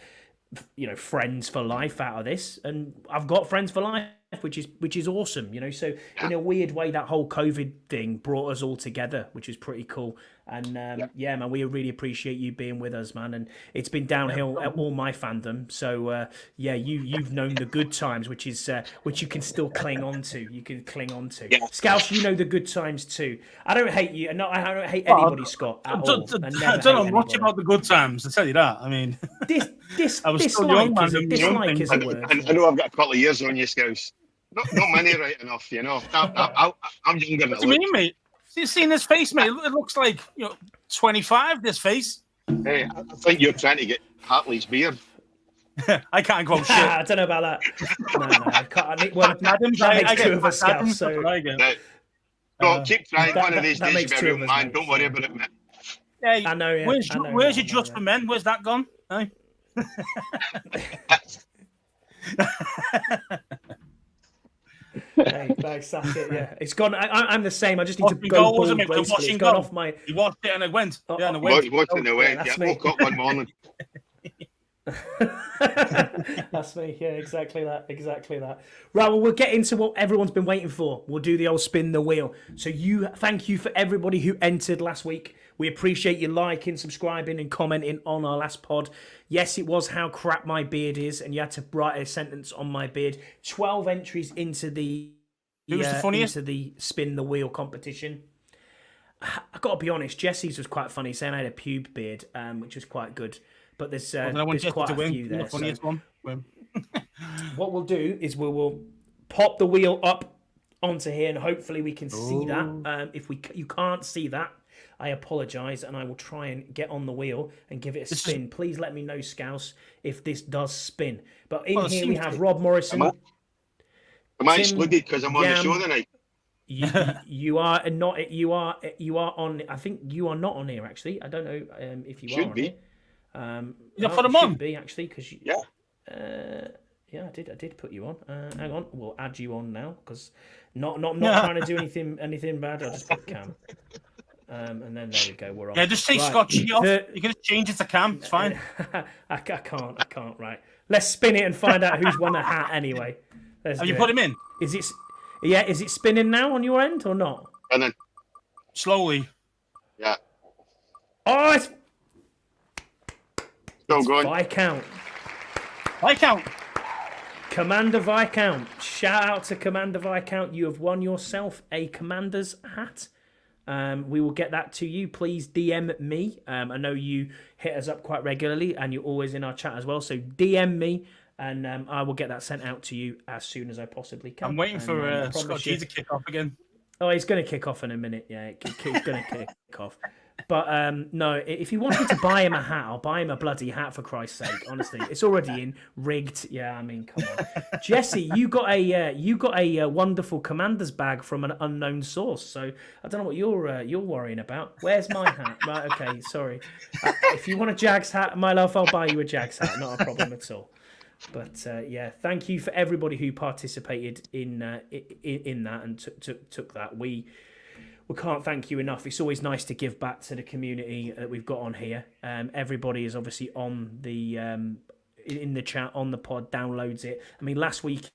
friends for life out of this, and I've got friends for life, which is awesome. So in a weird way, that whole COVID thing brought us all together, which is pretty cool. And man, we really appreciate you being with us, man. And it's been downhill at all my fandom. So you've known the good times, which you can still cling on to. You can cling on to. Yeah. Scouse, you know the good times too. I don't hate you, and I don't hate anybody, Scott. At all. I don't know much about the good times. I tell you that. I mean, I was still young, man. Dislike is a word. I know I've got a couple of years on you, Scouse. Not many, right enough. I'm younger than what do you mean, mate? You seen this face, mate? It looks like 25. This face. Hey, I think you're trying to get Hartley's beard. I can't go shit. I don't know about that. No, I can't. That makes two of us, Scouts. So keep trying. One of these days, you'll be a real man. Don't worry about it, mate. Yeah, I know. Yeah. Where's your Just for Men? Where's that gone? Hey? Hey, that's it. Yeah, it's gone. I'm the same. I just need to go bald gracefully. It's gone off my. You watched it and it went. And it went. Watched it and it went. I woke up one morning. That's me. Yeah, exactly that. Right, well, we'll get into what everyone's been waiting for. We'll do the old spin the wheel. So thank you for everybody who entered last week. We appreciate you liking, subscribing, and commenting on our last pod. Yes, it was how crap my beard is, and you had to write a sentence on my beard. 12 entries into the into the spin the wheel competition. I've got to be honest, Jesse's was quite funny, saying I had a pube beard, which was quite good. But there's quite a few there. So what we'll do is we will pop the wheel up onto here, and hopefully we can see that. If you can't see that, I apologise, and I will try and get on the wheel and give it a spin. Please let me know, Scouse, if this does spin. But in here we have Rob Morrison. Am I Tim excluded because I'm on the Yam. show tonight? You are not. You are on. I think you are not on here. Actually, I don't know if you Should are on be. here. You put you them on? should be actually because Yeah. yeah, I did put you on. Hang on, we'll add you on now because not trying to do anything bad. I'll just put Cam. And then there we go. We're on. Yeah, just take Right. Scott G off. You can just change it to Cam. It's fine. I can't. Right. Let's spin it and find out who's won a hat anyway. Have you put him in? Is it spinning now on your end or not? And then, Slowly. yeah, Oh, it's still going. Viscount. Viscount. Commander Viscount. Shout out to Commander Viscount. You have won yourself a Commander's hat. We will get that to you. Please DM me. I know you hit us up quite regularly and you're always in our chat as well. So DM me and I will get that sent out to you as soon as I possibly can. I'm waiting for I Scott promise G you- to kick off again. Oh, he's going to kick off in a minute. Yeah, he's going to kick off. But no, if he wants me to buy him a hat, I'll buy him a bloody hat for Christ's sake. Honestly, it's already in rigged. Yeah, I mean, come on, Jesse, you got a wonderful Commander's bag from an unknown source. So I don't know what you're worrying about. Where's my hat? Right, okay, sorry. If you want a Jags hat, my love, I'll buy you a Jags hat. Not a problem at all. But yeah, thank you for everybody who participated in that and took that. We can't thank you enough. It's always nice to give back to the community that we've got on here. Everybody is obviously on the in the chat on the pod, downloads it. I mean, last week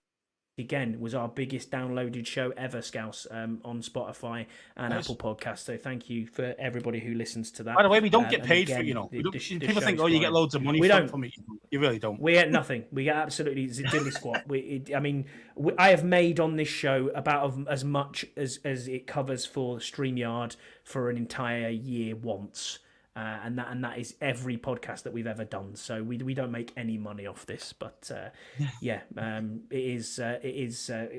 again was our biggest downloaded show ever, Scouse, on Spotify and Apple Podcasts. So thank you for everybody who listens to that. By the way, we don't get and paid again, for, you know. the People think, show's oh, you get flying. loads of money We don't. from it. You really don't. We get nothing. We get absolutely diddly squat. I have made on this show about as much as it covers for StreamYard for an entire year once. And that is every podcast that we've ever done. So we don't make any money off this, but it is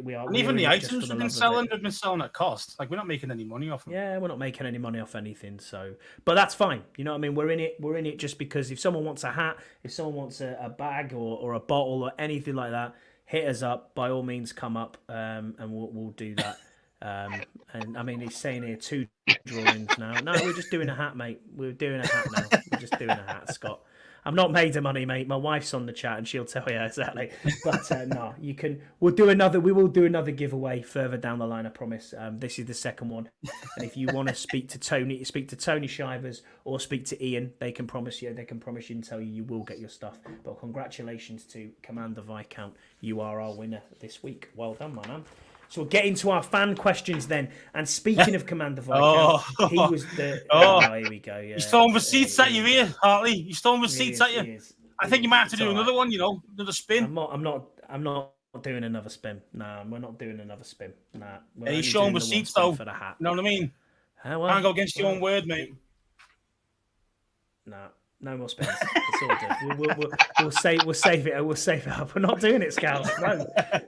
we are. And even we're the in it just items for the we've love of it. been selling at cost. Like, we're not making any money off them. Yeah, we're not making any money off anything. So, but that's fine. You know what I mean? We're in it just because if someone wants a hat, if someone wants a bag or a bottle or anything like that, hit us up. By all means, come up and we'll do that. And I mean, he's saying here 2 drawings now. No, we're just doing a hat, mate. We're doing a hat now. We're just doing a hat, Scott. I've not made the money, mate. My wife's on the chat and she'll tell you exactly. But no, you can. We will do another giveaway further down the line. I promise. This is the second one. And if you want to speak to Tony Shivers or speak to Ian, they can promise you and tell you will get your stuff. But congratulations to Commander Viscount. You are our winner this week. Well done, my man. So we'll get into our fan questions then. And speaking of Commander Viscount, he was the... Oh, here we go. Yeah. He's throwing receipts at you here, Hartley. He's throwing receipts at you. I think you might have to do another one, another spin. I'm not doing another spin. Nah, we're not doing another spin. Nah. He's showing receipts, though. For the hat. You know what I mean? Well, can't go against your own word, mate. Nah. No more spins. It's all good. We'll save it. We'll save it up. We're not doing it, Scouts. No,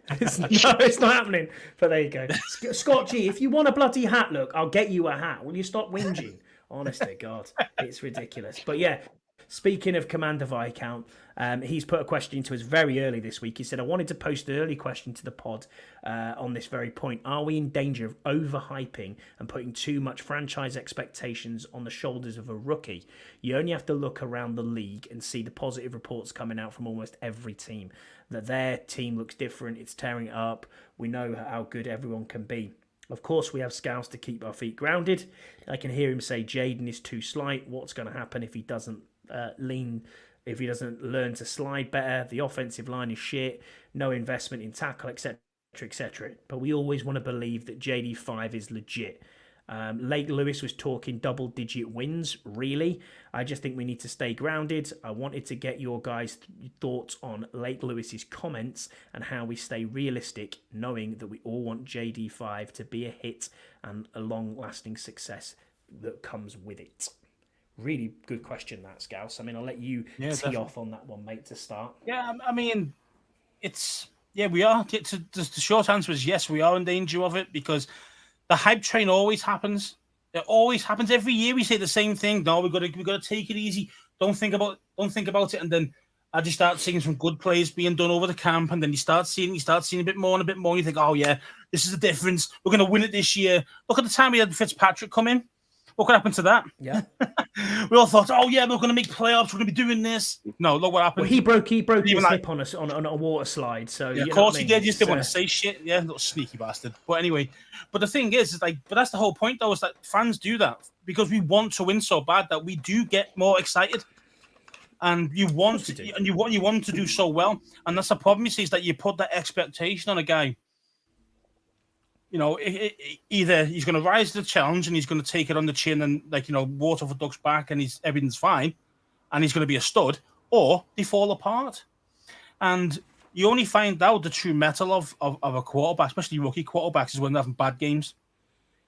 it's not happening. But there you go, Scott G. If you want a bloody hat, look, I'll get you a hat. Will you stop whinging? Honest to God, it's ridiculous. But yeah, speaking of Commander Viscount, he's put a question to us very early this week. He said, I wanted to post an early question to the pod on this very point. Are we in danger of overhyping and putting too much franchise expectations on the shoulders of a rookie? You only have to look around the league and see the positive reports coming out from almost every team, that their team looks different, it's tearing it up. We know how good everyone can be. Of course, we have Scouts to keep our feet grounded. I can hear him say Jaden is too slight. What's going to happen if he doesn't if he doesn't learn to slide better? The offensive line is shit. No investment in tackle, etc., etc. But we always want to believe that JD5 is legit. Lake Lewis was talking double-digit wins. Really? I just think we need to stay grounded. I wanted to get your guys' thoughts on Lake Lewis's comments and how we stay realistic, knowing that we all want JD5 to be a hit and a long-lasting success that comes with it. Really good question, that, Scouse. I mean, I'll let you tee off on that one, mate, to start. Yeah, I mean, we are. The short answer is yes, we are in danger of it because the hype train always happens. It always happens every year. We say the same thing. No, we got to take it easy. Don't think about it. And then I just start seeing some good plays being done over the camp, and then you start seeing a bit more and a bit more. And you think, oh yeah, this is the difference. We're going to win it this year. Look at the time we had Fitzpatrick come in. What could happen to that? Yeah. We all thought, oh yeah, we're going to make playoffs. We're going to be doing this. No, look what happened. Well, he broke his hip on a water slide. So yeah, of course he did. He just didn't want to say shit. Yeah, little sneaky bastard. But anyway, but the thing is but that's the whole point though, is that fans do that because we want to win so bad that we do get more excited. And you want to, and you want to do so well, and that's the problem. You see, is that you put that expectation on a guy. You know, either he's going to rise to the challenge and he's going to take it on the chin and, like, you know, water for duck's back and everything's fine, and he's going to be a stud, or they fall apart. And you only find out the true mettle of a quarterback, especially rookie quarterbacks, is when they're having bad games.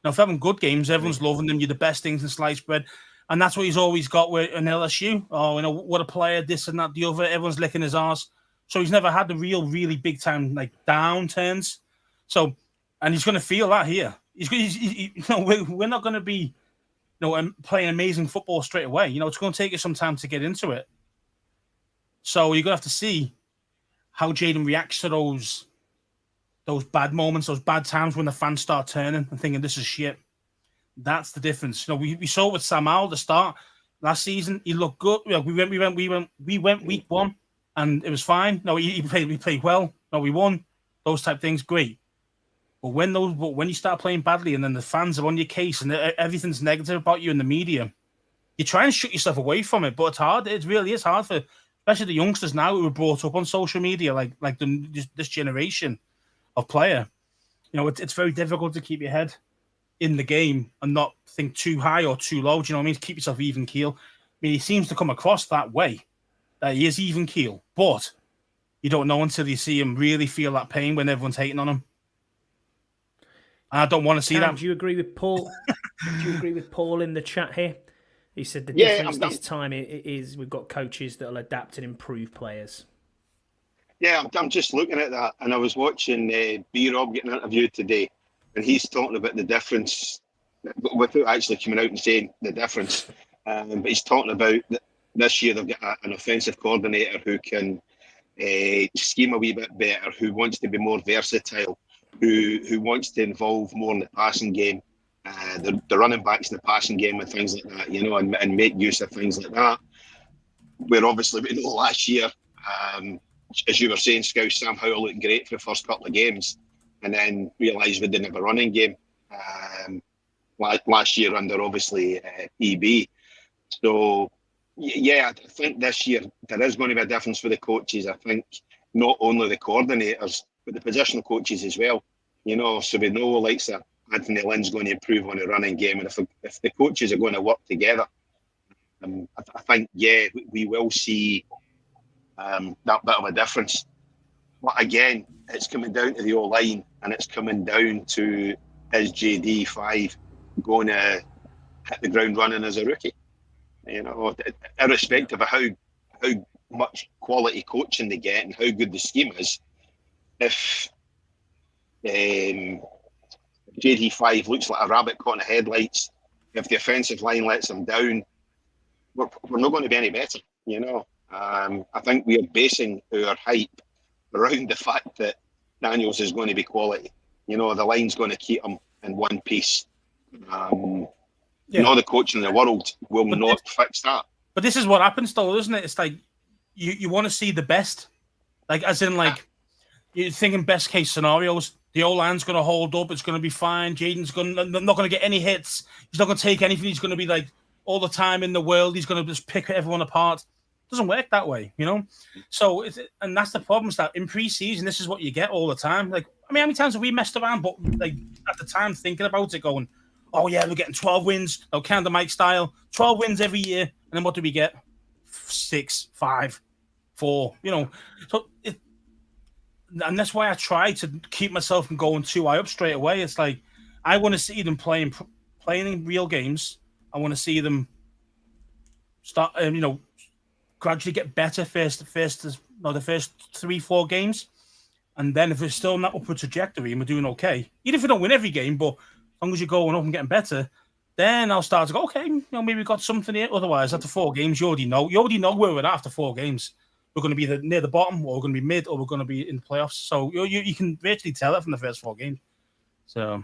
Now, if they're having good games, everyone's loving them. You're the best things in sliced bread. And that's what he's always got with an LSU. Oh, you know, what a player, this and that, the other. Everyone's licking his arse. So he's never had the really big time, like, downturns. So, and he's going to feel that here. We're not going to be, playing amazing football straight away. You know, it's going to take us some time to get into it. So you're going to have to see how Jayden reacts to those bad moments, those bad times when the fans start turning and thinking this is shit. That's the difference. You know, we saw it with Sam Howell at the start last season. He looked good. You know, we went week one and it was fine. No, we played well. No, we won. Those type of things, great. But when you start playing badly and then the fans are on your case and everything's negative about you in the media, you try and shut yourself away from it. But it's hard. It really is hard for, especially the youngsters now who were brought up on social media, like this generation of player. You know, it's very difficult to keep your head in the game and not think too high or too low. Do you know what I mean? Keep yourself even keel. I mean, he seems to come across that way, that he is even keel, but you don't know until you see him really feel that pain when everyone's hating on him. I don't want to see that. Do you agree with Paul? Do you agree with Paul in the chat here? He said the difference this time is we've got coaches that will adapt and improve players. Yeah, I'm just looking at that, and I was watching B-Rob getting interviewed today, and he's talking about the difference without actually coming out and saying the difference. But he's talking about this year they've got an offensive coordinator who can scheme a wee bit better, who wants to be more versatile, who wants to involve more in the passing game, the running backs in the passing game and things like that, you know, and make use of things like that. Where obviously we know last year, as you were saying, Scouse, Sam Howell looked great for the first couple of games and then realised we didn't have a running game last year under obviously EB. So yeah, I think this year there is going to be a difference for the coaches. I think not only the coordinators, but the positional coaches as well. You know, so we know like Anthony Lynn's going to improve on the running game, and if the coaches are going to work together, I think we will see that bit of a difference. But again, it's coming down to the O-line, and it's coming down to is JD5 going to hit the ground running as a rookie? You know, irrespective of how much quality coaching they get and how good the scheme is, if JD5 looks like a rabbit caught in the headlights, if the offensive line lets him down, we're not going to be any better, you know. I think we are basing our hype around the fact that Daniels is going to be quality. You know, the line's going to keep him in one piece. No, the coach in the world will not fix that. But this is what happens, though, isn't it? It's like you want to see the best, like as in like you're thinking best case scenarios. The O-line's going to hold up. It's going to be fine. Jaden's not going to get any hits. He's not going to take anything. He's going to be like all the time in the world. He's going to just pick everyone apart. It doesn't work that way, you know. So, and that's the problem. Is that in preseason, this is what you get all the time. Like, I mean, how many times have we messed around? But like at the time, thinking about it, going, "Oh yeah, we're getting 12 wins." No, Canada Mike style, 12 wins every year, and then what do we get? 6, 5, 4. You know, so and that's why I try to keep myself from going too high up straight away. It's like I want to see them playing in real games. I want to see them start, gradually get better the first 3-4 games, and then if we're still on that upward trajectory and we're doing okay, even if we don't win every game, but as long as you're going up and getting better, then I'll start to go, okay, maybe we've got something here. Otherwise, after 4 games, you already know where we're at after 4 games. We're going to be near the bottom, or we're going to be mid, or we're going to be in the playoffs. So you can virtually tell it from the first 4 games. So,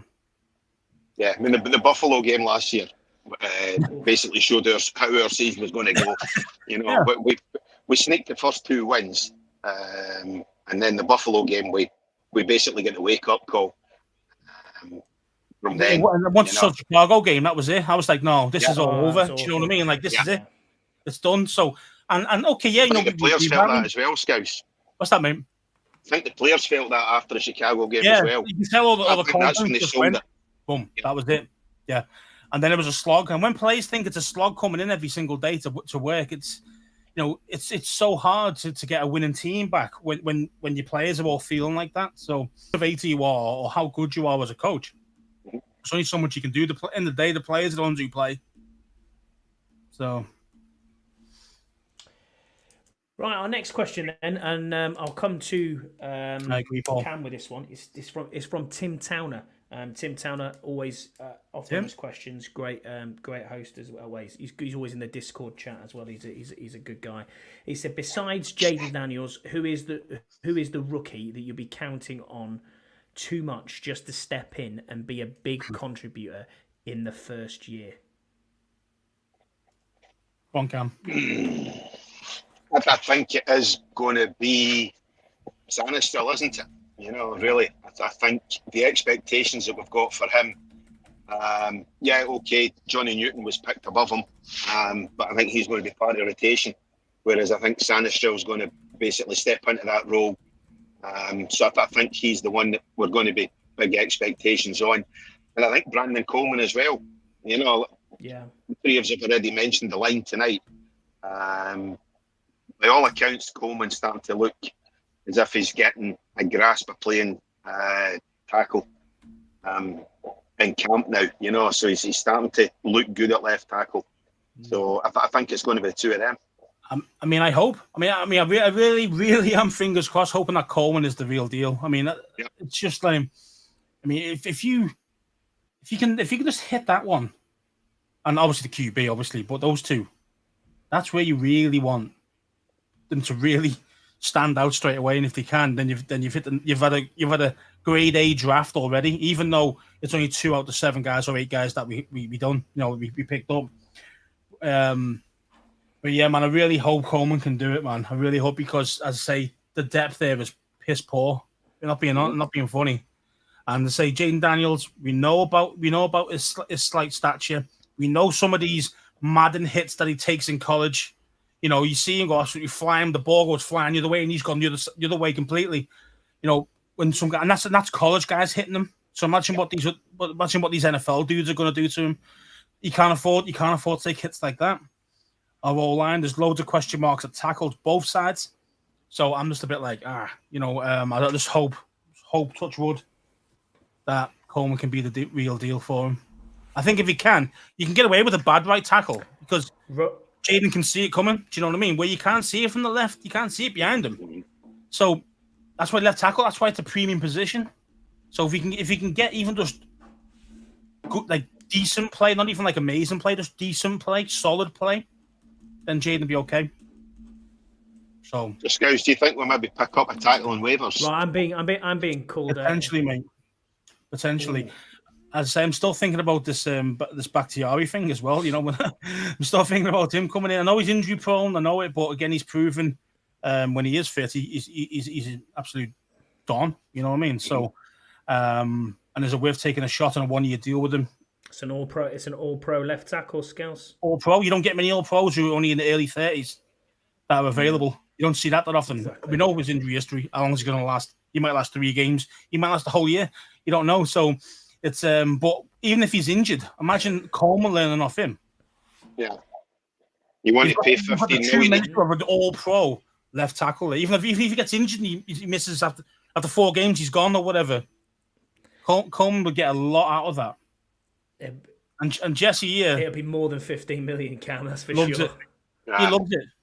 yeah, I mean the Buffalo game last year basically showed us how our season was going to go. But we sneaked the first 2 wins, and then the Buffalo game we basically get the wake up call. From then, once the Chicago game, that was it. I was like, no, this is all over. Do you know what I mean? Like, this is it. It's done. So, and okay, yeah, the players felt that as well, Scouse. What's that mean? I think the players felt that after the Chicago game as well. You can tell all the that's when they sold it. Boom, that was it. Yeah, and then it was a slog. And when players think it's a slog coming in every single day to work, it's it's so hard to get a winning team back when your players are all feeling like that. So, how motivated you are or how good you are as a coach. There's only so much you can do. In the day, the players are the ones who play. So, right, our next question then, and I'll come to I agree, Paul. Cam with this one. It's from Tim Towner. Tim Towner always offering us questions. Great host as always. He's always in the Discord chat as well. He's a good guy. He said, besides Jayden Daniels, who is the rookie that you'll be counting on too much just to step in and be a big contributor in the first year? Go on, Cam. I think it is going to be Sana still, isn't it? Really. I think the expectations that we've got for him, okay, Johnny Newton was picked above him, but I think he's going to be part of the rotation, whereas I think Sanistrel is going to basically step into that role. So I think he's the one that we're going to be big expectations on. And I think Brandon Coleman as well. The 3 of us have already mentioned the line tonight. By all accounts, Coleman's starting to look as if he's getting a grasp of playing tackle in camp now. So he's starting to look good at left tackle. So I think it's going to be the 2 of them. I hope. I really, really am fingers crossed, hoping that Coleman is the real deal. It's just like, if you can just hit that one, and obviously the QB, obviously, but those 2, that's where you really want them to really stand out straight away. And if they can, then you've had a grade A draft already, even though it's only 2 out of 7 guys or 8 guys that we done, we picked up. But yeah, man, I really hope Coleman can do it, man. I really hope, because, as I say, the depth there is piss poor. Not being funny. And to say Jayden Daniels, we know about his slight stature. We know some of these Madden hits that he takes in college. You see him go absolutely flying. The ball goes flying the other way, and he's gone the other way completely. When some guy, and that's college guys hitting him. So imagine what these NFL dudes are going to do to him. You can't afford to take hits like that. Our O-line, there's loads of question marks at tackles both sides. So I'm just a bit like, I just hope, touch wood, that Coleman can be the real deal for him. I think if he can, you can get away with a bad right tackle, because Jayden can see it coming. Do you know what I mean? Where you can't see it from the left, you can't see it behind him. So that's why left tackle. That's why it's a premium position. So if he can get even just good, like decent play, not even like amazing play, just decent play, solid play, then Jayden will be okay. So, Scouse, do you think we'll maybe pick up a tackle on waivers? Well, I'm being called potentially, mate. Potentially. As I say, I'm still thinking about this Bakhtiari thing as well. I'm still thinking about him coming in. I know he's injury prone, I know it, but again, he's proven when he is fit, he's an absolute don. You know what I mean? So, and there's a way of taking a shot on a 1-year deal with him. It's an all pro left tackle, Scouse. All pro. You don't get many all pros who are only in the early 30s that are available. You don't see that often. Exactly. We know his injury history. How long is he going to last? He might last 3 games. He might last the whole year. You don't know. So it's but even if he's injured, imagine Coleman learning off him. Yeah. You want to pay 15 million of an all pro left tackle. Even if he gets injured and he misses after 4 games, he's gone or whatever. Coleman would get a lot out of that. And Jesse, yeah, it'll be more than 15 million, Cam. That's for loves sure. It.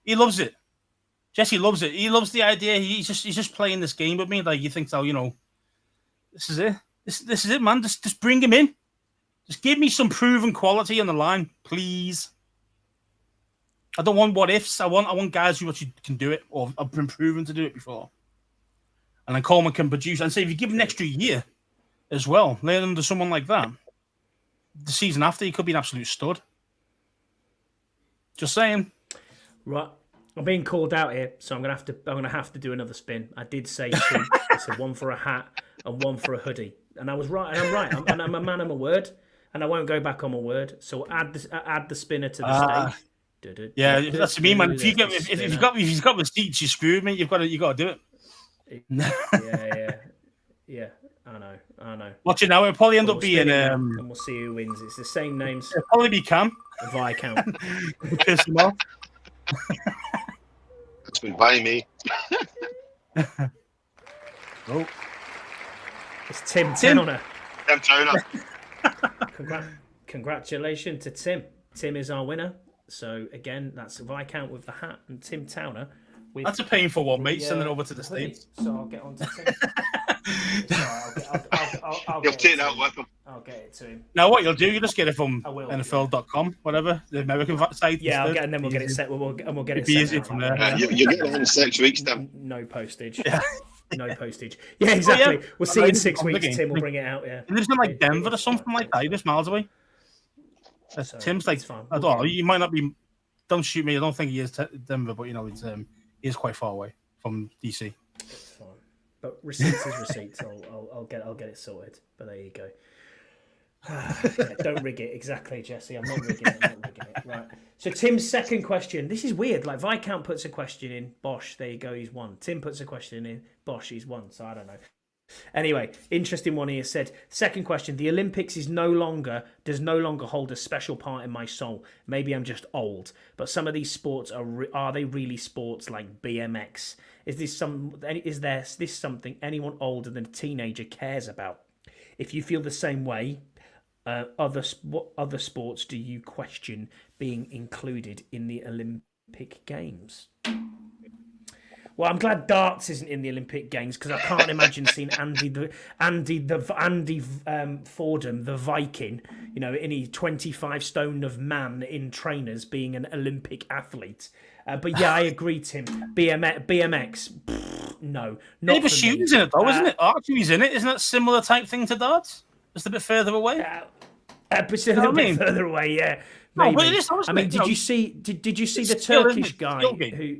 He loves it. Jesse loves it. He loves the idea. He's just playing this game with me. Like, you think, so, this is it. This is it, man. Just bring him in. Just give me some proven quality on the line, please. I don't want what ifs. I want guys who actually can do it or have been proven to do it before. And then Coleman can produce. And say if you give him an extra year as well, lay under someone like that, the season after he could be an absolute stud. Just saying. Right. I'm being called out here, so I'm gonna have to do another spin. I did say two. I said one for a hat and one for a hoodie, and I was right. And I'm right. I'm a man of my word, and I won't go back on my word. So add the spinner to the stage. Yeah, that's what I mean, man. If you've got receipts, you screwed me. You've got to do it. Yeah. I know. Watch it now. It'll probably end up being and we'll see who wins. It's the same names. It'll probably be Cam. Viscount. Piss him off. It's been by me. Oh. It's Tim Towner. Tim Towner. Congratulations to Tim. Tim is our winner. So again, that's Viscount with the hat and Tim Towner. That's a painful one, mate. Send it over to the States. So I'll get on to Tim. You'll take that with him. I'll get it to him. Now, what you'll do, you just get it from NFL.com, whatever, the American site. Yeah, I'll get, and then we'll get it set. We'll get it be sent easier out from like there. that. You get it in 6 weeks, Tim. No postage. No postage. Yeah, exactly. Oh, yeah. We'll see you in 6 weeks. Tim will bring it out. Yeah. He lives in like Denver or something like that. He lives miles away. So, Tim's like, fine. I don't know. You might not be. Don't shoot me. I don't think he is Denver, but it's he is quite far away from DC. It's fine. But receipts is receipts. I'll get it sorted. But there you go. Yeah, don't rig it. Exactly, Jesse. I'm not rigging it. Right. So Tim's second question. This is weird. Like Viscount puts a question in. Bosh. There you go. He's won. Tim puts a question in. Bosh. He's won. So I don't know. Anyway, interesting one here. Said second question. The Olympics does no longer hold a special part in my soul. Maybe I'm just old. But some of these sports are they really sports like BMX? Is this something anyone older than a teenager cares about? If you feel the same way, what other sports do you question being included in the Olympic Games? Well, I'm glad darts isn't in the Olympic Games because I can't imagine seeing Andy Fordham, the Viking, any 25 stone of man in trainers being an Olympic athlete. But yeah, I agree, Tim. BMX, no, not Maybe shooting's in it though, isn't it? Archery's in it. Isn't that similar type thing to darts? Just a bit further away. But a little bit further away, yeah. Maybe. No, but it is, I mean, did you see the Turkish guy who?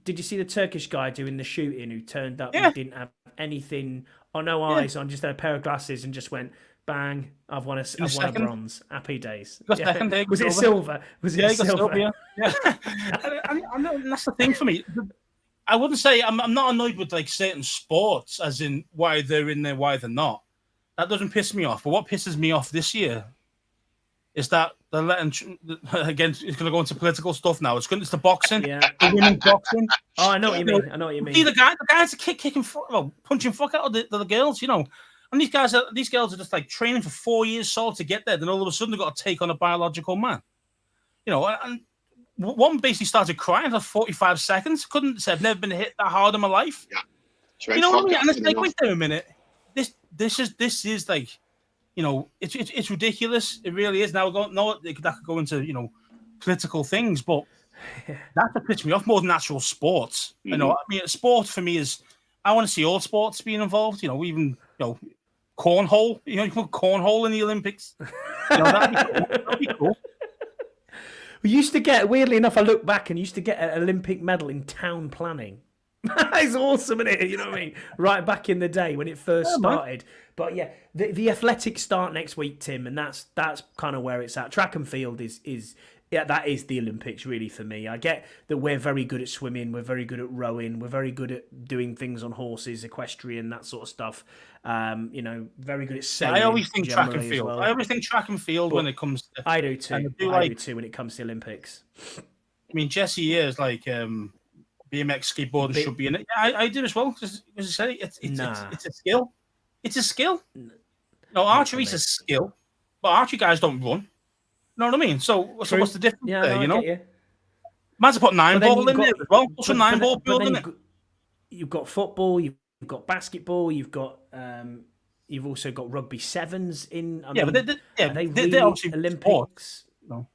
Did you see the Turkish guy doing the shooting who turned up and didn't have anything or no eyes on, just had a pair of glasses and just went bang? I've won a bronze. Happy days. Was it silver? Was it silver? Yeah. And that's the thing for me. I wouldn't say I'm not annoyed with like certain sports, as in why they're in there, why they're not. That doesn't piss me off. But what pisses me off this year is that they're letting, again, it's going to go into political stuff now. It's the boxing. Yeah. The women's boxing. Oh, I know what you mean. See, the guys are punching fuck out of the girls, And these girls are just like training for 4 years solid to get there. Then all of a sudden they've got to take on a biological man. And one basically started crying for 45 seconds. Couldn't say, I've never been hit that hard in my life. Yeah. You know what I mean? And it's like, wait there a minute. This is like, it's ridiculous. It really is. Now, that could go into, political things, but that's what pisses me off more than actual sports. Mm-hmm. Sport for me is, I want to see all sports being involved. Even cornhole. You can put cornhole in the Olympics. That'd be cool. We used to get, weirdly enough, I look back and used to get an Olympic medal in town planning. It's awesome, isn't it? You know what I mean? Right back in the day when it first started. But yeah, the athletics start next week, Tim, and that's kind of where it's at. Track and field is that is the Olympics really for me. I get that we're very good at swimming, we're very good at rowing, we're very good at doing things on horses, equestrian, that sort of stuff. Very good at sailing. I always think track and field. Well. I always think track and field when it comes to. I do too. I do too when it comes to the Olympics. I mean, Jesse here is like BMX skateboarding should be in it. Yeah, I do as well. As I say, it's a skill. It's a skill. No, archery's a skill, but archery guys don't run. You know what I mean? So what's the difference there? I get you. Might as well put 9-ball in there as well. Put some 9-ball build in it. You've got football. You've got basketball. You've got You've also got rugby sevens in. I Yeah, mean, but are they really they're obviously Olympics? no.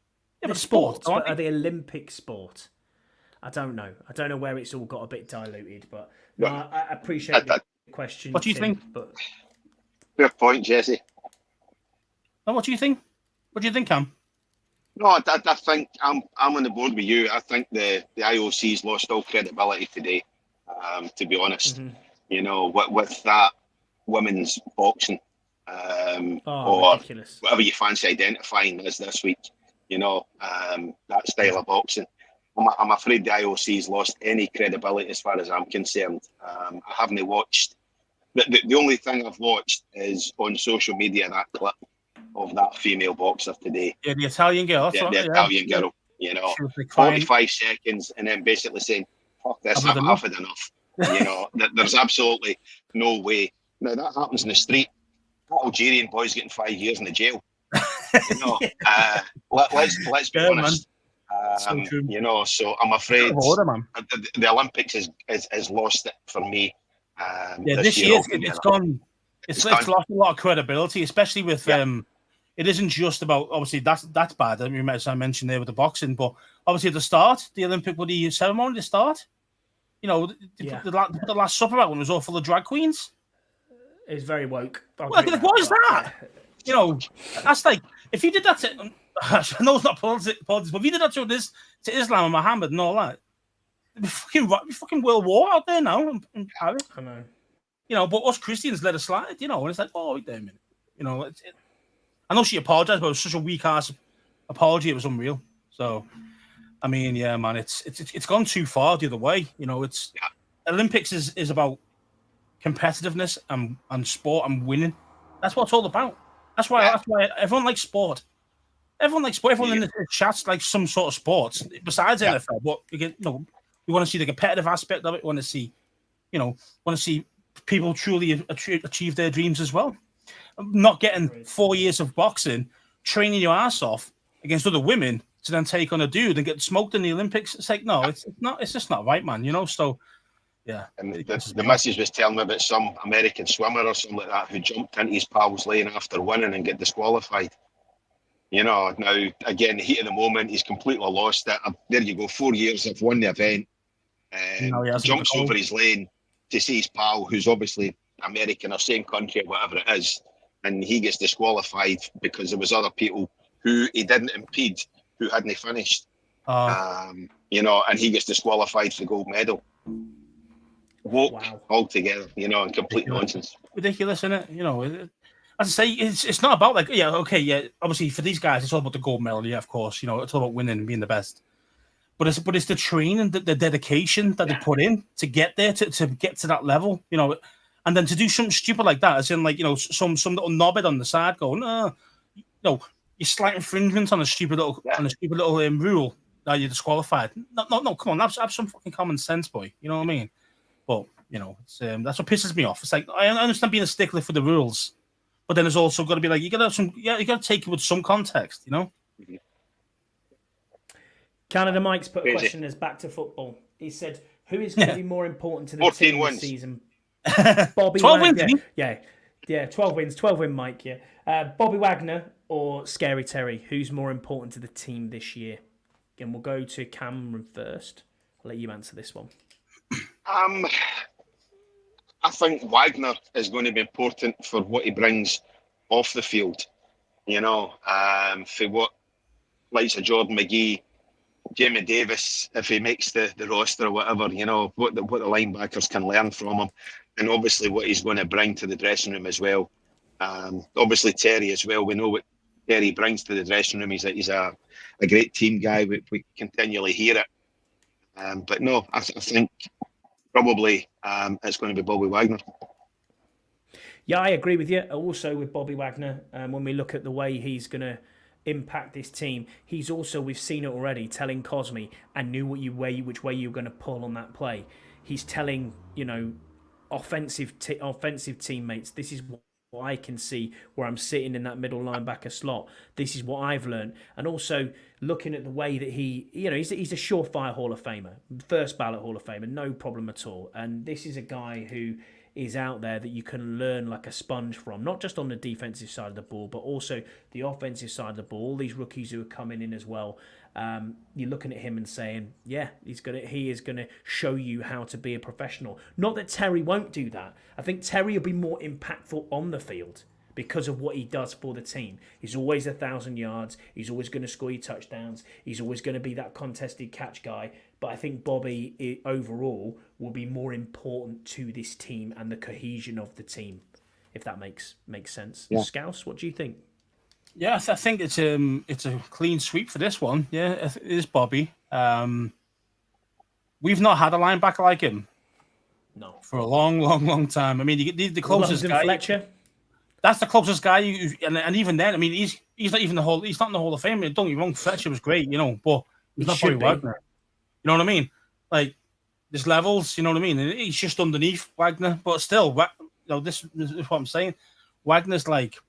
Yeah, They're but sports, aren't but are they? they Olympic sport? I don't know. I don't know where it's all got a bit diluted, but no, Well, I appreciate that, the question, What do you Tim. think? But fair point, Jesse. No, what do you think? What do you think, Cam? No, I think I'm on the board with you. I think the IOC's lost all credibility today. To be honest, mhm. you know, with that women's boxing, Oh, or ridiculous. whatever you fancy identifying as this week, you know, that style of boxing. I'm afraid the IOC's lost any credibility as far as I'm concerned. I haven't watched. The only thing I've watched is on social media that clip of that female boxer today, Yeah, the Italian girl. That's the right. Italian Yeah. girl, you know, She was like crying. 45 seconds and then basically saying, fuck this, I've had I've had enough. You know, there's absolutely no way. Now, that happens in the street. That Algerian boy's getting 5 years in the jail. You know, let's be Yeah, honest. So true. You know, so I'm afraid Order, man. the Olympics has lost it for me. Yeah, this year it's altogether. gone. It's gone. lost a lot of credibility, especially with It isn't just about obviously that's bad. I mean, as I mentioned there with the boxing, but obviously at the start, the Olympic ceremony, the start. You know, the Last Supper out one was all full of drag queens. It's very woke. What is that? Yeah. You know, that's like if you did that to. I know it's not politics, but if you did that to Islam and Muhammad and all that, it'd be fucking world war out there now in Paris. I know. You know, but us Christians let it slide. You know, and it's like, oh, wait a minute. You know, I know she apologized, but it was such a weak ass apology. It was unreal. So, I mean, yeah, man, it's gone too far the other way. You know, Olympics is about competitiveness and sport and winning. That's what it's all about. That's why everyone likes sport. Everyone likes sport. Everyone in the chat's like some sort of sports besides NFL. But we want to see the competitive aspect of it. We want to see people truly achieve their dreams as well. Not getting 4 years of boxing, training your ass off against other women to then take on a dude and get smoked in the Olympics. It's like, no, it's not. It's just not right, man. You know. So, yeah. And the missus was telling me about some American swimmer or something like that who jumped into his pal's lane after winning and get disqualified. You know, now, again, the heat of the moment, he's completely lost it. There you go, 4 years, I've won the event. Jumps over his lane to see his pal, who's obviously American or same country or whatever it is, and he gets disqualified because there was other people who he didn't impede who hadn't finished. You know, and he gets disqualified for the gold medal. Woke altogether, you know, and complete nonsense. Ridiculous, isn't it? You know, as I say, it's not about like, obviously for these guys, it's all about the gold medal, of course, you know, it's all about winning and being the best. But it's the training, the dedication that they put in to get there, to get to that level, you know, and then to do something stupid like that, as in like, you know, some little knobhead on the side going, you're slight infringement on a stupid little rule. Now you're disqualified. No, come on, have some fucking common sense, boy. You know what I mean? But you know, it's, that's what pisses me off. It's like I understand being a stickler for the rules, but then there's also got to be like you got to take it with some context, you know. Canada Mike's put a question as back to football. He said, "Who is going to be more important to the team this season?" Bobby 12 wins, yeah, 12 wins, 12 win Mike, Bobby Wagner or Scary Terry, who's more important to the team this year? And we'll go to Cameron first. I'll let you answer this one. I think Wagner is going to be important for what he brings off the field. You know, for what likes of Jordan McGee, Jamie Davis, if he makes the roster or whatever, you know, what the linebackers can learn from him, and obviously what he's going to bring to the dressing room as well. Obviously Terry as well. We know what Terry brings to the dressing room. He's a great team guy. We continually hear it. But no, I think probably it's going to be Bobby Wagner. Yeah, I agree with you. Also with Bobby Wagner, when we look at the way he's going to impact this team, he's also, we've seen it already, telling Cosme, I knew which way you were going to pull on that play. He's telling, you know, offensive teammates, this is what I can see where I'm sitting in that middle linebacker slot. This is what I've learned. And also looking at the way that he's a surefire Hall of Famer, first ballot Hall of Famer, no problem at all. And this is a guy who is out there that you can learn like a sponge from, not just on the defensive side of the ball, but also the offensive side of the ball. All these rookies who are coming in as well. You're looking at him and saying, yeah, he is gonna show you how to be a professional. Not that Terry won't do that. I think Terry will be more impactful on the field because of what he does for the team. He's always 1,000 yards. He's always going to score you touchdowns. He's always going to be that contested catch guy. But I think Bobby overall will be more important to this team and the cohesion of the team, if that makes sense. Yeah. Scouse, what do you think? Yeah, I think it's a clean sweep for this one. Yeah, it is Bobby. We've not had a linebacker like him. No, for a long time. I mean, the closest guy. Fletcher. That's the closest guy, and even then, I mean, he's not even he's not in the Hall of Fame. Don't get me wrong, Fletcher was great, but he's not Bobby Wagner. You know what I mean? Like, there's levels. You know what I mean? And he's just underneath Wagner, but still, this is what I'm saying. Wagner's like,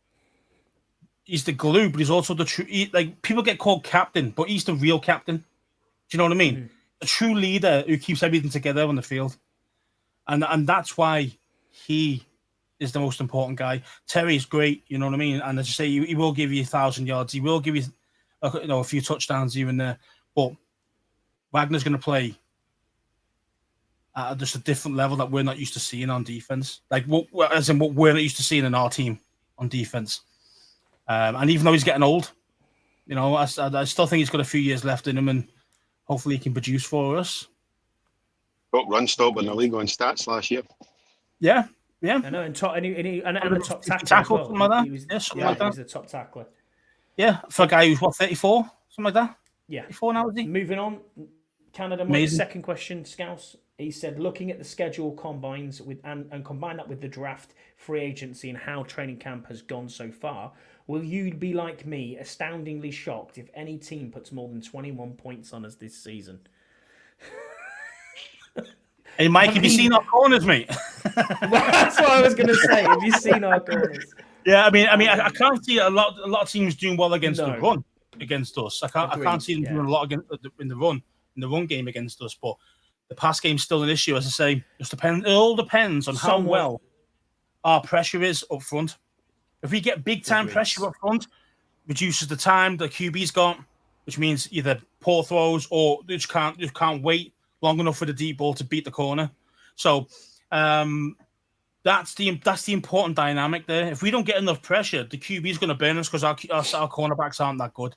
he's the glue, but he's also the true. Like, people get called captain, but he's the real captain. Do you know what I mean? Mm-hmm. A true leader who keeps everything together on the field, and that's why he is the most important guy. Terry's great, you know what I mean? And as you say, he will give you 1,000 yards. He will give you, a few touchdowns here and there. But Wagner's going to play at just a different level that we're not used to seeing on defense. Like, what we're not used to seeing in our team on defense. And even though he's getting old, I still think he's got a few years left in him, and hopefully he can produce for us. Got run stop in the league on stats last year. Yeah. Yeah, I know, and the top tackler as well. Like he was the top tackler. Yeah, for a guy who's 34, something like that. Yeah, 34 now, is he? Moving on, Canada. My second question, Scouse. He said, looking at the schedule combines and combine that with the draft, free agency, and how training camp has gone so far, will you be like me, astoundingly shocked if any team puts more than 21 points on us this season? Hey, Mike, have you seen our corners, mate? That's what I was going to say. Have you seen our corners? Yeah, I mean, I can't see a lot of teams doing well against the run against us. I can't see them doing a lot in the run game against us. But the pass game's still an issue, as I say. It all depends on how well our pressure is up front. If we get big time pressure up front, reduces the time the QB's got, which means either poor throws or they just can't wait long enough for the deep ball to beat the corner. So that's the important dynamic there. If we don't get enough pressure, the QB is going to burn us because our cornerbacks aren't that good.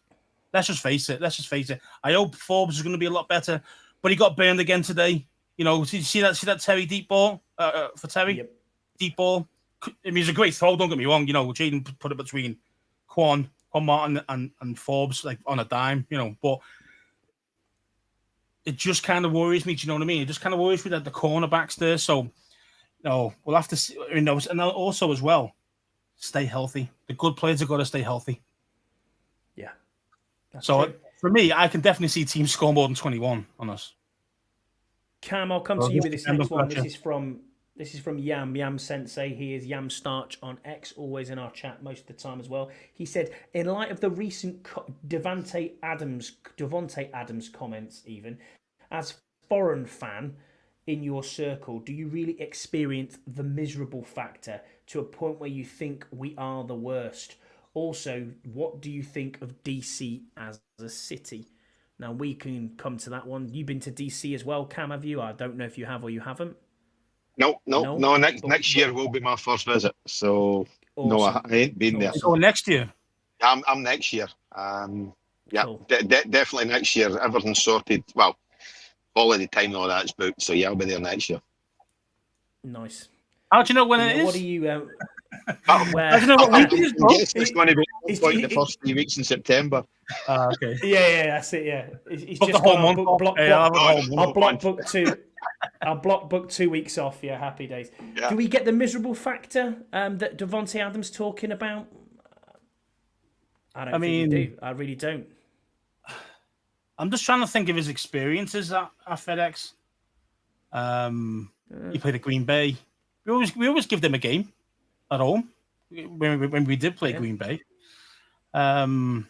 Let's just face it. I hope Forbes is going to be a lot better, but he got burned again today. See that Terry deep ball for Terry? Yep. Deep ball. I mean, it's a great throw, don't get me wrong. Jaden put it between Quan Martin and Forbes, like on a dime, but it just kind of worries me. Do you know what I mean? It just kind of worries me that the cornerbacks there. So, we'll have to see. And also as well, stay healthy. The good players have got to stay healthy. Yeah. So for me, I can definitely see teams score more than 21 on us. Cam, I'll come to you with this next one. This is from Yam Sensei. He is Yam Starch on X, always in our chat most of the time as well. He said, in light of the recent Davante Adams comments, even as foreign fan in your circle, do you really experience the miserable factor to a point where you think we are the worst? Also, what do you think of DC as a city? Now, we can come to that one. You've been to DC as well, Cam, have you? I don't know if you have or you haven't. No. Next year will be my first visit. So awesome. No, I ain't been there. So next year? I'm next year. Cool. Definitely next year. Everything's sorted. Well, holiday time and all that's booked. So yeah, I'll be there next year. Nice. How do you know when it is? What do you? I don't know what week it is. It's going to be the first 3 weeks in September. Okay. Yeah, that's it. Yeah, it's just the whole month. I'll block book 2 weeks off. Yeah, happy days. Yeah. Do we get the miserable factor that Davante Adams talking about? I think we do. I really don't. I'm just trying to think of his experiences at FedEx. He played at Green Bay. We always give them a game at home when we did play Green Bay. I'm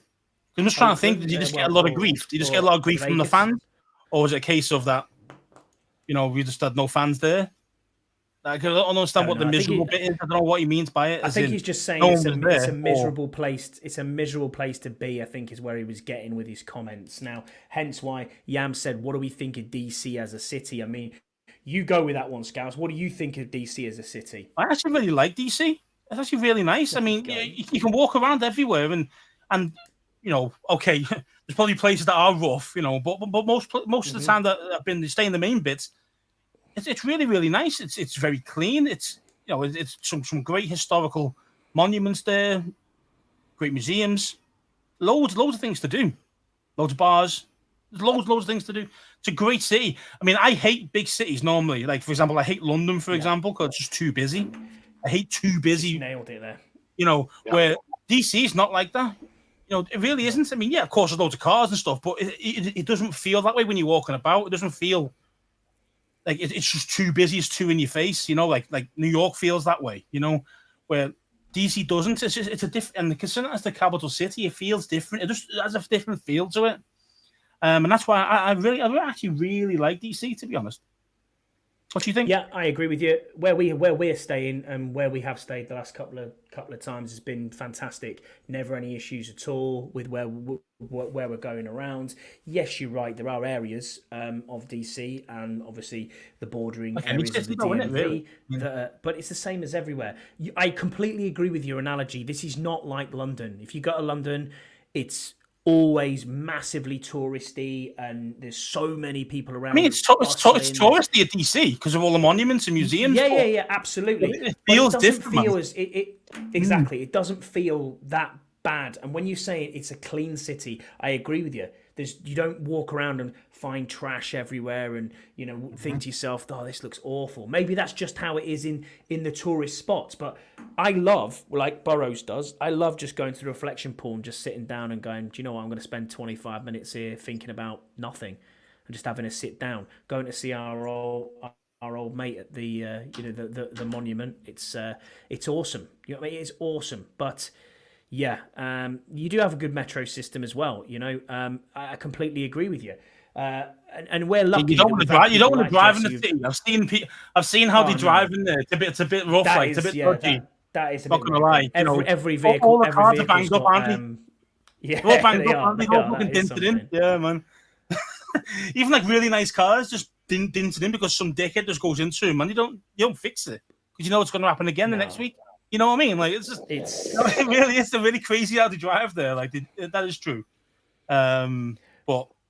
just trying to think. Did you just get a lot of grief? Did you just get a lot of grief from the fans, or was it a case of that? We just had no fans there. Like, I don't understand what the miserable bit is. I don't know what he means by it. I think he's just saying it's a miserable place. It's a miserable place to be, I think, is where he was getting with his comments. Now, hence why Yam said, what do we think of DC as a city? I mean, you go with that one, Scouts. What do you think of DC as a city? I actually really like DC. It's actually really nice. I mean, you can walk around everywhere and you know, okay, there's probably places that are rough, you know, but most of the time that I've been staying in the main bits, it's really, really nice. It's very clean. It's, you know, it's some great historical monuments there, great museums, loads of things to do, loads of bars, loads of things to do. It's a great city. I mean, I hate big cities normally. Like, for example, I hate London, for example, because it's just too busy. I hate too busy. You nailed it there. You know, where DC is not like that. You know, it really isn't. I mean, yeah, of course, there's loads of cars and stuff, but it doesn't feel that way when you're walking about. It doesn't feel like it's just too busy. It's too in your face. You know, like New York feels that way. You know, where DC doesn't. It's a different. And considering as the capital city, it feels different. It just has a different feel to it. And that's why I actually really like DC, to be honest. What do you think? Yeah, I agree with you. Where we're staying and where we have stayed the last couple of times has been fantastic. Never any issues at all with where we're going around. Yes, you're right. There are areas of DC and obviously the bordering areas of the DMV, but it's the same as everywhere. I completely agree with your analogy. This is not like London. If you go to London, it's always massively touristy, and there's so many people around. I mean, it's touristy at DC because of all the monuments and museums. Yeah, absolutely. It feels different. Exactly. It doesn't feel that bad. And when you say it's a clean city, I agree with you. You don't walk around and find trash everywhere and, you know, think to yourself, oh, this looks awful. Maybe that's just how it is in the tourist spots. But I love, like Burrows does, I love just going to the reflection pool and just sitting down and going, do you know what, I'm going to spend 25 minutes here thinking about nothing and just having a sit down, going to see our old mate at the the monument. It's awesome. You know what I mean? It's awesome. But yeah, you do have a good metro system as well. You know, I completely agree with you. And we're lucky. You don't want to drive in the city. I've seen how they drive in there. It's a bit rough, it's a bit dodgy. That is a not bit gonna lie. Every vehicle, all the cars are banged up, aren't they? Yeah, they're all banged up, aren't they? All fucking dented in. Yeah, man. Even like really nice cars just dented in because some dickhead just goes into them, and you don't fix it because you know it's going to happen again the next week. You know what I mean? Like it really is really crazy how they drive there. Like that is true.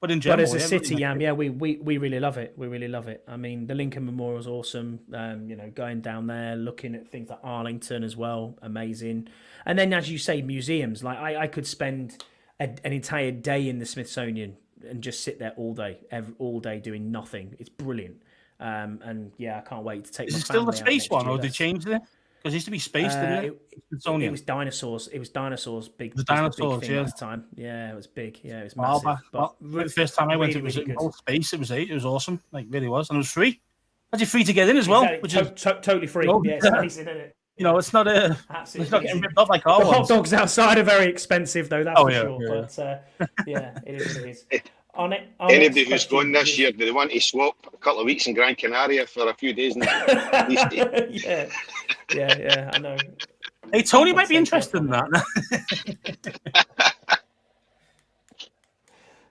But in general, but as a city, we really love it. We really love it. I mean, the Lincoln Memorial is awesome. You know, going down there, looking at things like Arlington as well, amazing. And then, as you say, museums. Like I could spend an entire day in the Smithsonian and just sit there all day doing nothing. It's brilliant. And yeah, I can't wait to take. Is it still the space one, or did they change it? Because it used to be space, didn't it? It was dinosaurs. It was dinosaurs. Big thing last time. Yeah, it was big. Yeah, it was massive. But the first time I went, it was all space. It was awesome. Like, really was, and it was free. Actually, free to get in as well, which is totally free. Yeah, it's amazing, isn't it? You know, it's not it's not getting ripped off like our ones. The hot dogs outside are very expensive, though. That's for sure. Yeah. But yeah, it is. It is. Anybody who's going this year, do they want to swap a couple of weeks in Gran Canaria for a few days? Yeah, I know. Hey, Tony might be interested in that.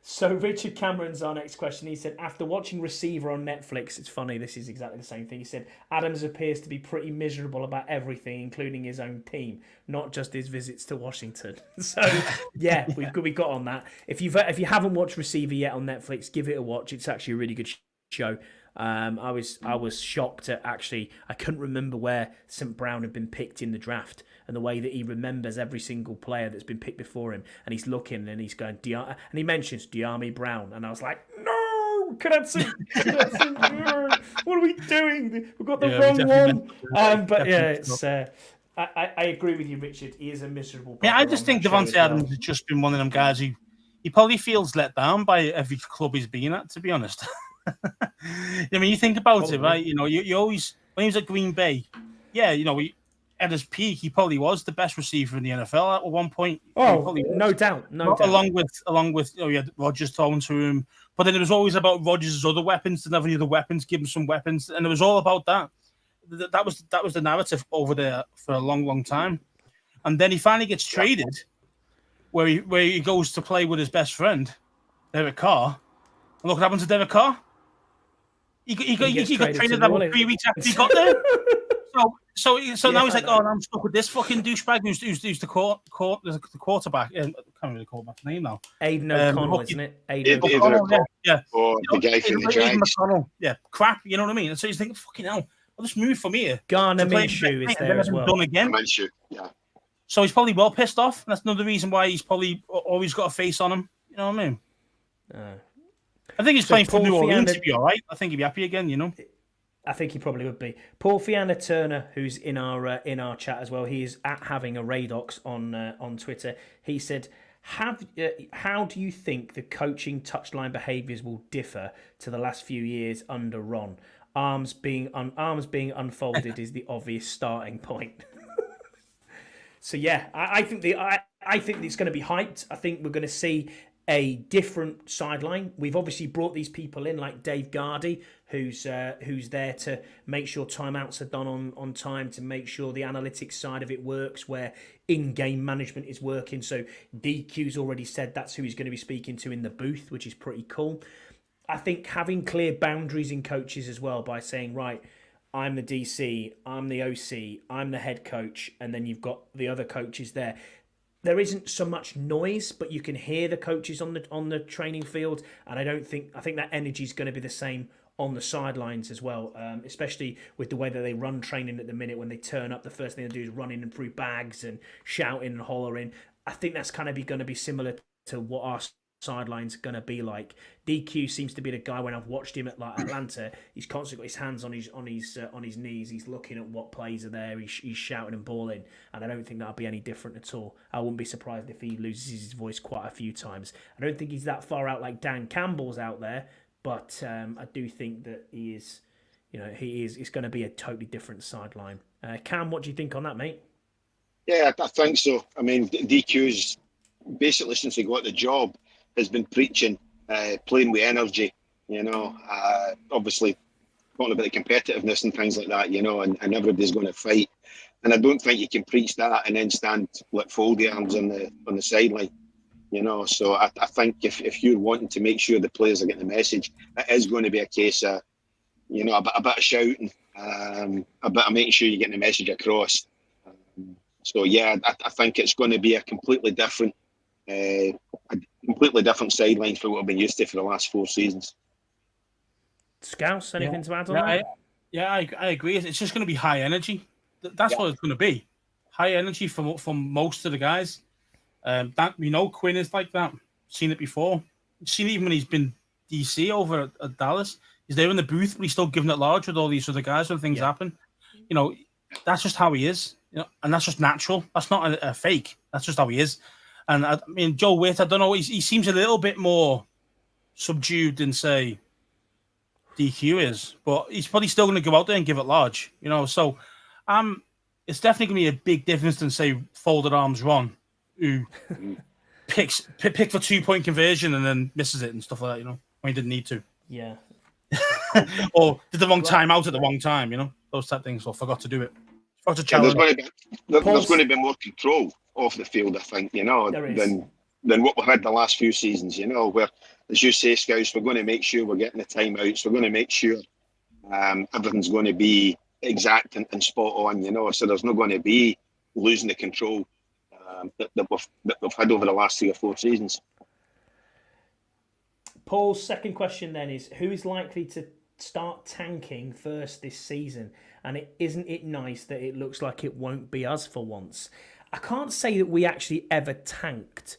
So Richard Cameron's our next question. He said, after watching Receiver on Netflix, it's funny, this is exactly the same thing. He said, Adams appears to be pretty miserable about everything, including his own team, not just his visits to Washington. So, yeah, we got on that. If you haven't watched Receiver yet on Netflix, give it a watch. It's actually a really good show. I was shocked at actually, I couldn't remember where St. Brown had been picked in the draft, and the way that he remembers every single player that's been picked before him, and he's looking and he's going, and he mentions Diami Brown, and I was like, no, Cadenza, what are we doing? We've got the wrong one. But yeah, it's. I agree with you, Richard. He is a miserable. Yeah, I just think Davante Adams has just been one of them guys who he probably feels let down by every club he's been at, to be honest. I mean, you think about it, right? You know, you always, when he was at Green Bay, yeah, you know, at his peak, he probably was the best receiver in the NFL at one point. Oh, no doubt. Along with Rodgers throwing to him, but then it was always about Rodgers' other weapons. Didn't have any other weapons, give him some weapons, and it was all about that. That was the narrative over there for a long, long time. And then he finally gets traded, where he goes to play with his best friend, Derek Carr. And look what happened to Derek Carr. He got traded about 3 weeks after he got there. So now he's like, oh, I'm stuck with this fucking douchebag who's the quarterback. I can't really call my name now. Aidan O'Connell, isn't it? Aidan O'Connell, yeah. Or the guy from the Giants. Yeah, crap. You know what I mean? And so he's thinking, fucking hell, I'll just move from here. Gardner Minshew is there as well. Done again. Minshew, yeah. So he's probably well pissed off. That's another reason why he's probably always got a face on him. You know what I mean? I think he's playing for New Orleans to be all right. I think he'd be happy again, you know? I think he probably would be. Paul Fiana Turner, who's in our chat as well, he is at having a Radox on Twitter. He said, how do you think the coaching touchline behaviours will differ to the last few years under Ron? Arms being unfolded is the obvious starting point. So yeah, I think it's going to be hyped. I think we're going to see a different sideline. We've obviously brought these people in like Dave Gardy, who's there to make sure timeouts are done on time, to make sure the analytics side of it works, where in-game management is working. So DQ's already said that's who he's going to be speaking to in the booth, which is pretty cool. I think having clear boundaries in coaches as well, by saying, right, I'm the DC, I'm the OC, I'm the head coach, and then you've got the other coaches there. There isn't so much noise, but you can hear the coaches on the training field, and I think that energy is going to be the same on the sidelines as well, especially with the way that they run training at the minute. When they turn up, the first thing they do is running and through bags and shouting and hollering. I think that's kind of going to be similar to what our sidelines are going to be like. DQ seems to be the guy. When I've watched him at like Atlanta, he's constantly got his hands on his knees. He's looking at what plays are there. He's shouting and bawling, and I don't think that'll be any different at all. I wouldn't be surprised if he loses his voice quite a few times. I don't think he's that far out like Dan Campbell's out there, but I do think that he is. It's going to be a totally different sideline. Cam, what do you think on that, mate? Yeah, I think so. I mean, DQ's basically, since he got the job, has been preaching playing with energy, obviously talking about the competitiveness and things like that, and everybody's going to fight. And I don't think you can preach that and then stand like folded arms on the sideline, So I think if you're wanting to make sure the players are getting the message, it is going to be a case of, a bit of shouting, a bit of making sure you're getting the message across. So yeah, I think it's going to be a completely different sideline for what I've been used to for the last 4 seasons. Scouse, anything to add on that? I agree. It's just going to be high energy. That's what it's going to be. High energy from most of the guys. Quinn is like that. Seen it before. Seen it even when he's been DC over at Dallas. He's there in the booth, but he's still giving it large with all these other guys when things happen. That's just how he is. And that's just natural. That's not a fake. That's just how he is. And I mean, Joe Witt, I don't know, he seems a little bit more subdued than, say, DQ is, but he's probably still going to go out there and give it large, So it's definitely going to be a big difference than, say, folded arms Ron, who pick for 2-point conversion and then misses it and stuff like that, when he didn't need to. Yeah. Or did the wrong time out at the wrong time, those type of things, or forgot to do it. There's going to be more control off the field, I think, than what we've had the last few seasons, where, as you say, Scouse, we're going to make sure we're getting the timeouts, we're going to make sure everything's going to be exact and spot on, so there's not going to be losing the control that we've had over the last 3 or 4 seasons. Paul's second question then is, who is likely to start tanking first this season? And isn't it nice that it looks like it won't be us for once? I can't say that we actually ever tanked.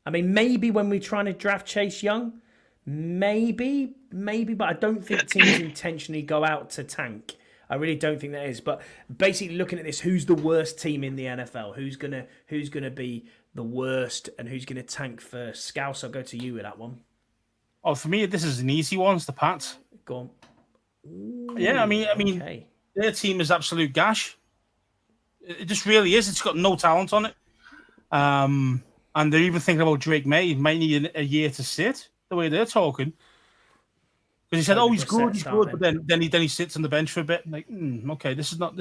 I mean, maybe when we're trying to draft Chase Young, maybe, but I don't think teams intentionally go out to tank. I really don't think that is. But basically looking at this, who's the worst team in the NFL? Who's gonna be the worst and who's gonna tank first? Scouse, I'll go to you with that one. Oh, for me, this is an easy one. It's the Pats. Go on. Ooh, yeah, I mean, okay. Their team is absolute gash. It just really is. It's got no talent on it. And they're even thinking about Drake May. He might need a year to sit, the way they're talking. Because he said, "Oh, he's 100% good, he's good," but starting. then he sits on the bench for a bit. Like, okay, this is not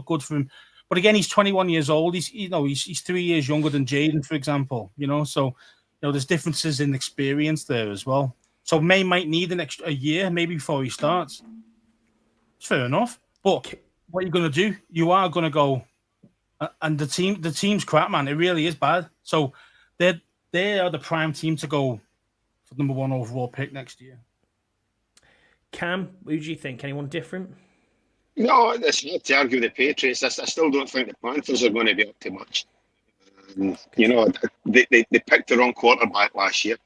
good for him. But again, he's 21 years old. He's 3 years younger than Jaden, for example. So there's differences in experience there as well. So May might need a year maybe before he starts. It's fair enough. But what you're going to do, you are going to go, and the team's crap, man. It really is bad. So they are the prime team to go for number 1 overall pick next year. Cam, who do you think? Anyone different? No, it's not to argue with the Patriots. I still don't think the Panthers are going to be up to much. They picked the wrong quarterback last year.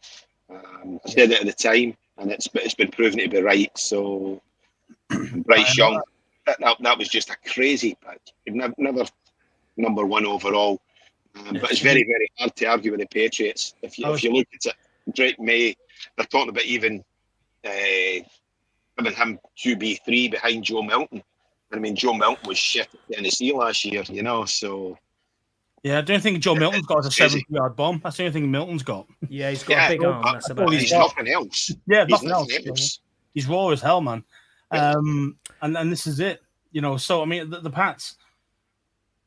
I said it at the time, and it's been proven to be right. So Bryce Young, that was just a crazy pick. Never number 1 overall. But it's very, very hard to argue with the Patriots. If you look at it, Drake May, they're talking about even having him QB3 behind Joe Milton. I mean, Joe Milton was shit at Tennessee last year, so... Yeah, I don't think Joe Milton's got a 70-yard bomb. That's the only thing Milton's got. Yeah, he's got a big arm. That's about it. He's nothing else. Yeah, nothing else. He's raw as hell, man. And this is it. So, I mean, the Pats...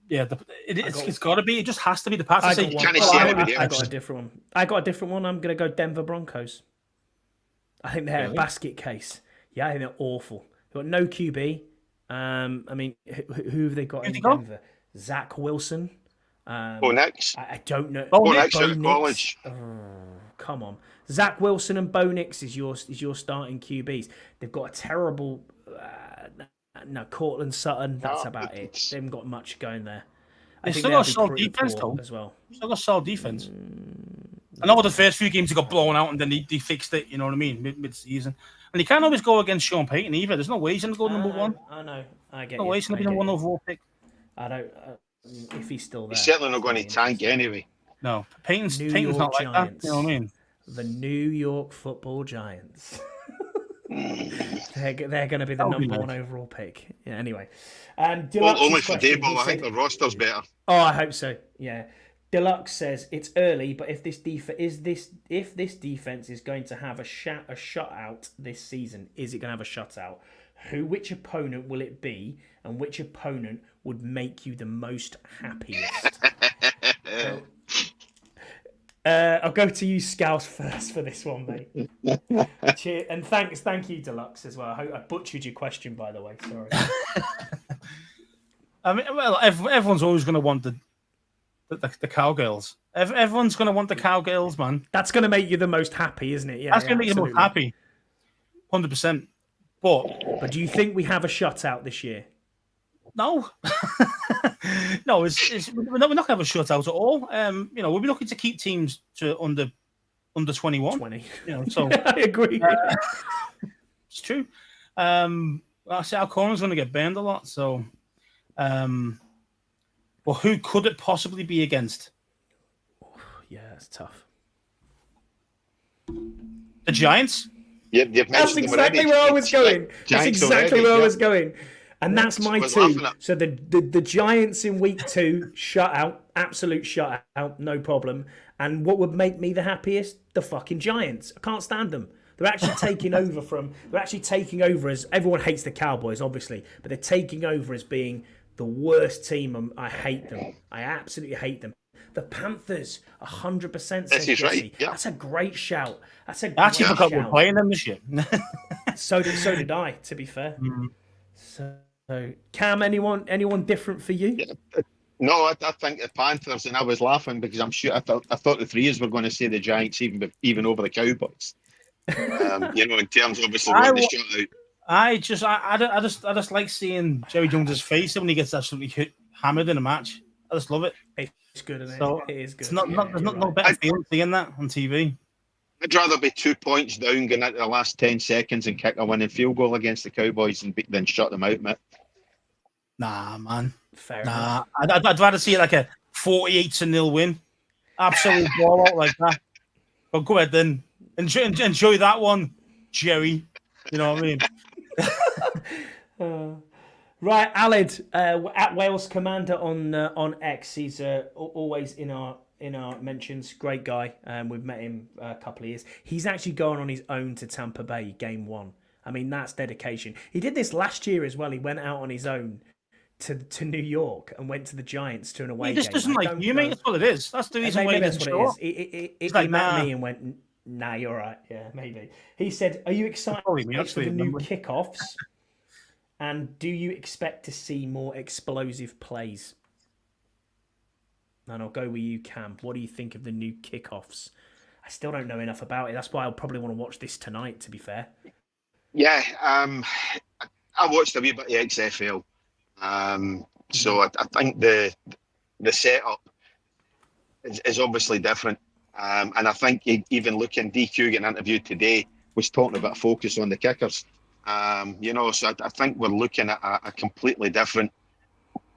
Yeah, it's got to be. It just has to be the Pats. I got a different one. I'm going to go Denver Broncos. I think they're a basket case. Yeah, I think they're awful. They've got no QB. I mean, who have they got in Denver? Zach Wilson. Bo Nix. I don't know. Bo Nix out of college. Come on. Zach Wilson and Bo Nix is your starting QBs. They've got a terrible... Cortland Sutton. That's about it. They haven't got much going there. They still got a solid defense, though. As well. Still got solid defense. I know the first few games they got blown out, and then they fixed it. You know what I mean? Mid-season, and you can't always go against Sean Payton either. There's no way he's going to go number 1. I know. I get. No way he's going to be number 1 overall pick. I don't. If he's still there, he's certainly not going to tank anyway. No, Payton's not like that. You know what I mean? The New York Football Giants. They're going to be the number 1 overall pick. Yeah. Anyway, only for Dayball. I think the roster's better. Oh, I hope so. Yeah. Deluxe says it's early, but if this defense is going to have a shutout this season, is it going to have a shutout? Which opponent will it be, and which opponent would make you the most happiest? I'll go to you, Scouse, first for this one, mate. Cheers. And thank you, Deluxe, as well. I hope I butchered your question, by the way. Sorry. I mean, well, everyone's always going to want the Cowgirls. Everyone's going to want the Cowgirls, man. That's going to make you the most happy, isn't it? Yeah, that's going to make you the most happy. 100%. But do you think we have a shutout this year? No, no, we're not going to have a shutout at all. We'll be looking to keep teams to under 21. 20. So I agree. It's true. I say our corner's going to get burned a lot. So, but who could it possibly be against? Yeah, it's tough. The Giants. Yep, that's exactly where I was going. That's exactly where I was going. And that's my 2. So the Giants in week 2, shutout, absolute shutout, no problem. And what would make me the happiest? The fucking Giants. I can't stand them. They're actually taking over as everyone hates the Cowboys, obviously, but they're taking over as being the worst team. I hate them. I absolutely hate them. The Panthers, 100%. That's right. Yeah. That's a great shout. That's a great shout. I actually forgot we're playing them this year. So did I, to be fair. Mm-hmm. So, Cam, anyone different for you? Yeah. No, I think the Panthers, and I was laughing because I'm sure I thought the 3 were going to say the Giants even over the Cowboys. In terms of obviously what they shot out. I just like seeing Jerry Jones's face when he gets absolutely hammered in a match. I just love it. It's good, isn't it? So it is good. There's no better feeling seeing that on TV. I'd rather be 2 points down going into the last 10 seconds and kick a winning field goal against the Cowboys than shut them out, mate. Nah, man. Fair enough. I'd rather see like a 48-0 win. Absolute ball out like that. But go ahead then. Enjoy that one, Jerry. You know what I mean? Right, Aled, at Wales Commander on X. He's always in our in our mentions. Great guy. We've met him a couple of years. He's actually going on his own to Tampa Bay, game 1. I mean, that's dedication. He did this last year as well. He went out on his own to New York and went to the Giants to an away He game. just doesn't like you, mate. That's what it is. That's the reason why he that's doesn't what show it up. is. He like, met nah. me and went, nah, you're right. Yeah, maybe. He said, are you excited Probably me, for actually, the new remember. kickoffs? And do you expect to see more explosive plays? And I'll go with you, Cam. What do you think of the new kickoffs? I still don't know enough about it. That's why I'll probably want to watch this tonight, to be fair. Yeah, I watched a wee bit of XFL. So I think the setup is obviously different. And I think even looking, DQ getting interviewed today was talking about a focus on the kickers. So I think we're looking at a completely different.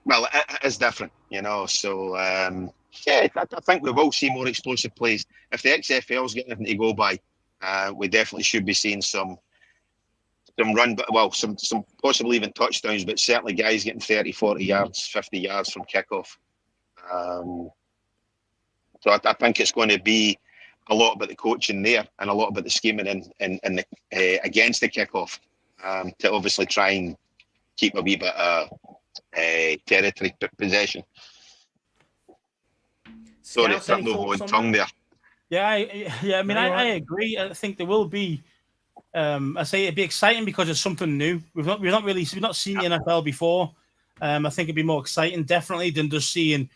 Well, it is different, So I think we will see more explosive plays. If the XFL's getting anything to go by, we definitely should be seeing some run, but some possibly even touchdowns, but certainly guys getting 30, 40 yards, 50 yards from kickoff. So I think it's going to be a lot about the coaching there and a lot about the scheming in against the kickoff to obviously try and keep a wee bit of territory possession. Sorry, Scouts, any no thoughts one on tongue that? there. I mean, I agree. I think there will be. I say it'd be exciting because it's something new. We've not seen the NFL before. I think it'd be more exciting, definitely, than just seeing,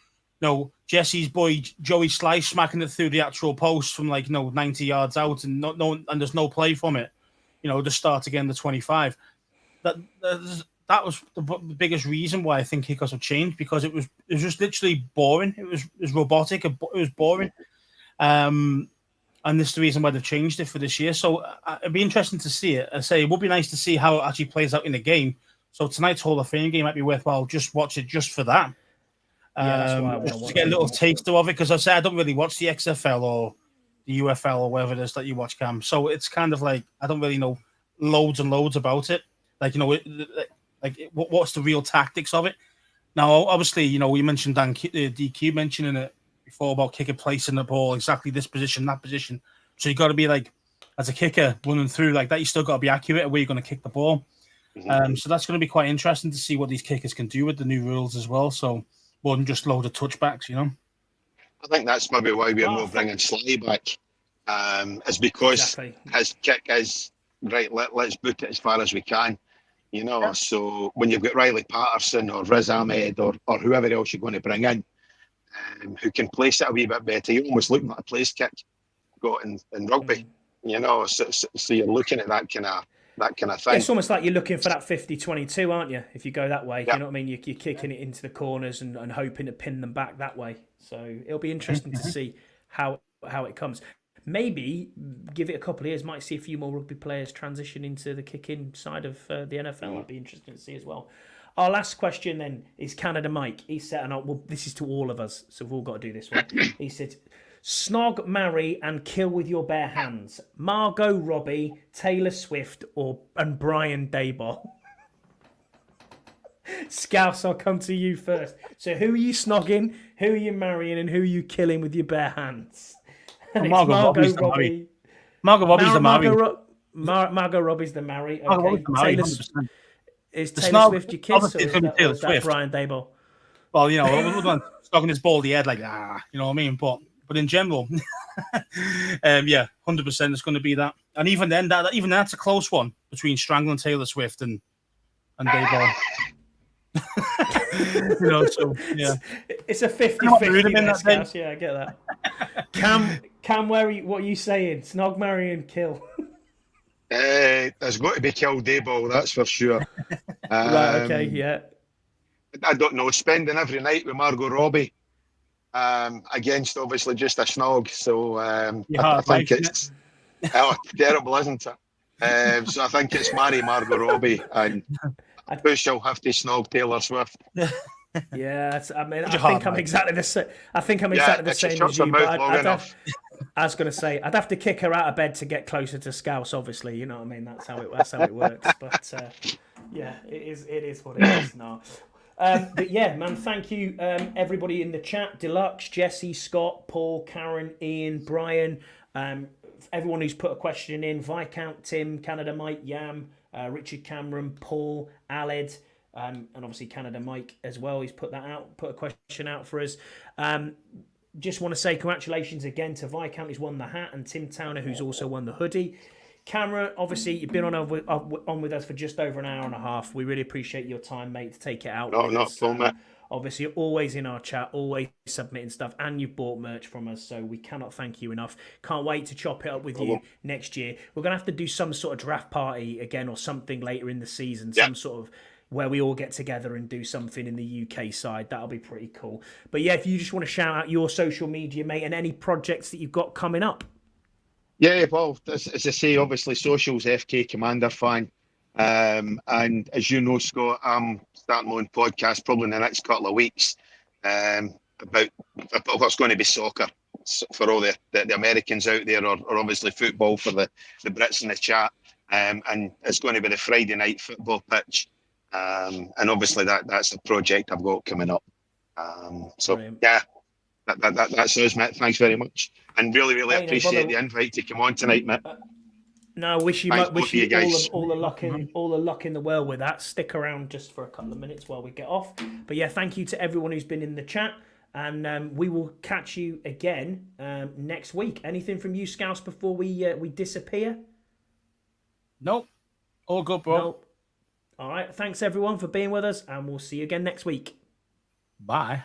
Jesse's boy Joey Slice smacking it through the actual post from 90 yards out, and and there's no play from it. To start again the 25. That was the biggest reason why I think kickoffs have changed, because it was just literally boring. It was robotic. It was boring. And this is the reason why they've changed it for this year. So it'd be interesting to see it. I say it would be nice to see how it actually plays out in the game. So tonight's Hall of Fame game might be worthwhile. Just watch it just for that. Yeah, that's why I want to just watch to get a it. little taster of it, because I say I don't really watch the XFL or the UFL or whatever it is that you watch, Cam. So it's kind of like I don't really know loads and loads about it. What's the real tactics of it? Now, obviously, we mentioned DQ mentioning it before about kicker placing the ball exactly this position, that position. So you got to be as a kicker running through like that, you still got to be accurate at where you're going to kick the ball. Mm-hmm. So that's going to be quite interesting to see what these kickers can do with the new rules as well. So more than just load of touchbacks, I think that's maybe why we're not bringing Sly back. Is because his kick is right. Let's boot it as far as we can. So when you've got Riley Patterson or Riz Ahmed or whoever else you're going to bring in, who can place it a wee bit better, you're almost looking at a place kick got in rugby. So you're looking at that kind of thing. It's almost like you're looking for that 50-22, aren't you? If you go that way, Yep. you know what I mean? You're kicking it into the corners and hoping to pin them back that way. So it'll be interesting to see how it comes. Maybe give it a couple of years, might see a few more rugby players transition into the kicking side of the NFL. That'd be interesting to see as well. Our last question then is Canada Mike. He's setting up, well, this is to all of us, so we've all got to do this one. He said, snog, marry, and kill with your bare hands. Margot Robbie, Taylor Swift, and Brian Daboll. Scouse, I'll come to you first. So who are you snogging, who are you marrying, and who are you killing with your bare hands? And it's Margot Robbie. Margot Robbie's the marry. Margot Robbie's the marry. Margot Robbie's the marry, 100%. Is Taylor Swift your kiss, or is Taylor that Swift. Brian Daboll? Well, snogging his baldy head you know what I mean? But in general, 100% it's going to be that. And even then, that's a close one between strangling Taylor Swift and Daboll. So yeah, it's a 50-50 there, Scouse. Yeah, I get that. Cam, what are you saying? Snog, marry, and kill. There's got to be Kill Dayball, that's for sure. Right, okay, yeah. I don't know, spending every night with Margot Robbie against obviously just a snog. So I think it's terrible, isn't it? So I think it's marry Margot Robbie and who shall have to snog Taylor Swift. Yeah, I think I'm exactly the same. I think I'm exactly the same as you. But I was going to say I'd have to kick her out of bed to get closer to Scouse. Obviously, you know what I mean. That's how it works. But yeah, it is what it is. No. But yeah, man, thank you, everybody in the chat: Deluxe, Jesse, Scott, Paul, Karen, Ian, Brian, everyone who's put a question in: Viscount, Tim, Canada Mike, Yam, Richard Cameron, Paul, Aled, and obviously Canada Mike as well. He's put a question out for us. Just want to say congratulations again to Viscount, who's won the hat, and Tim Towner, who's also won the hoodie. Cameron, obviously, you've been on with us for just over an hour and a half. We really appreciate your time, mate, to take it out with us. Obviously, you're always in our chat, always submitting stuff, and you've bought merch from us, so we cannot thank you enough. Can't wait to chop it up with you next year. We're going to have to do some sort of draft party again or something later in the season, some sort of where we all get together and do something in the UK side. That'll be pretty cool. But yeah, if you just want to shout out your social media, mate, and any projects that you've got coming up. Yeah, well, as I say, obviously, socials, FK Commander fan. And as you know, Scott, I'm starting my own podcast probably in the next couple of weeks about what's going to be soccer for all the Americans out there, or obviously football for the Brits in the chat. And it's going to be the Friday night football pitch. And obviously that's a project I've got coming up. So brilliant. Yeah, that's us, mate. Thanks very much, and really appreciate the invite to come on tonight, mate. No, wish you all the luck in the world with that. Stick around just for a couple of minutes while we get off. But yeah, thank you to everyone who's been in the chat, and we will catch you again next week. Anything from you, Scouse, before we disappear? Nope. All good, bro. Nope. All right. Thanks everyone for being with us, and we'll see you again next week. Bye.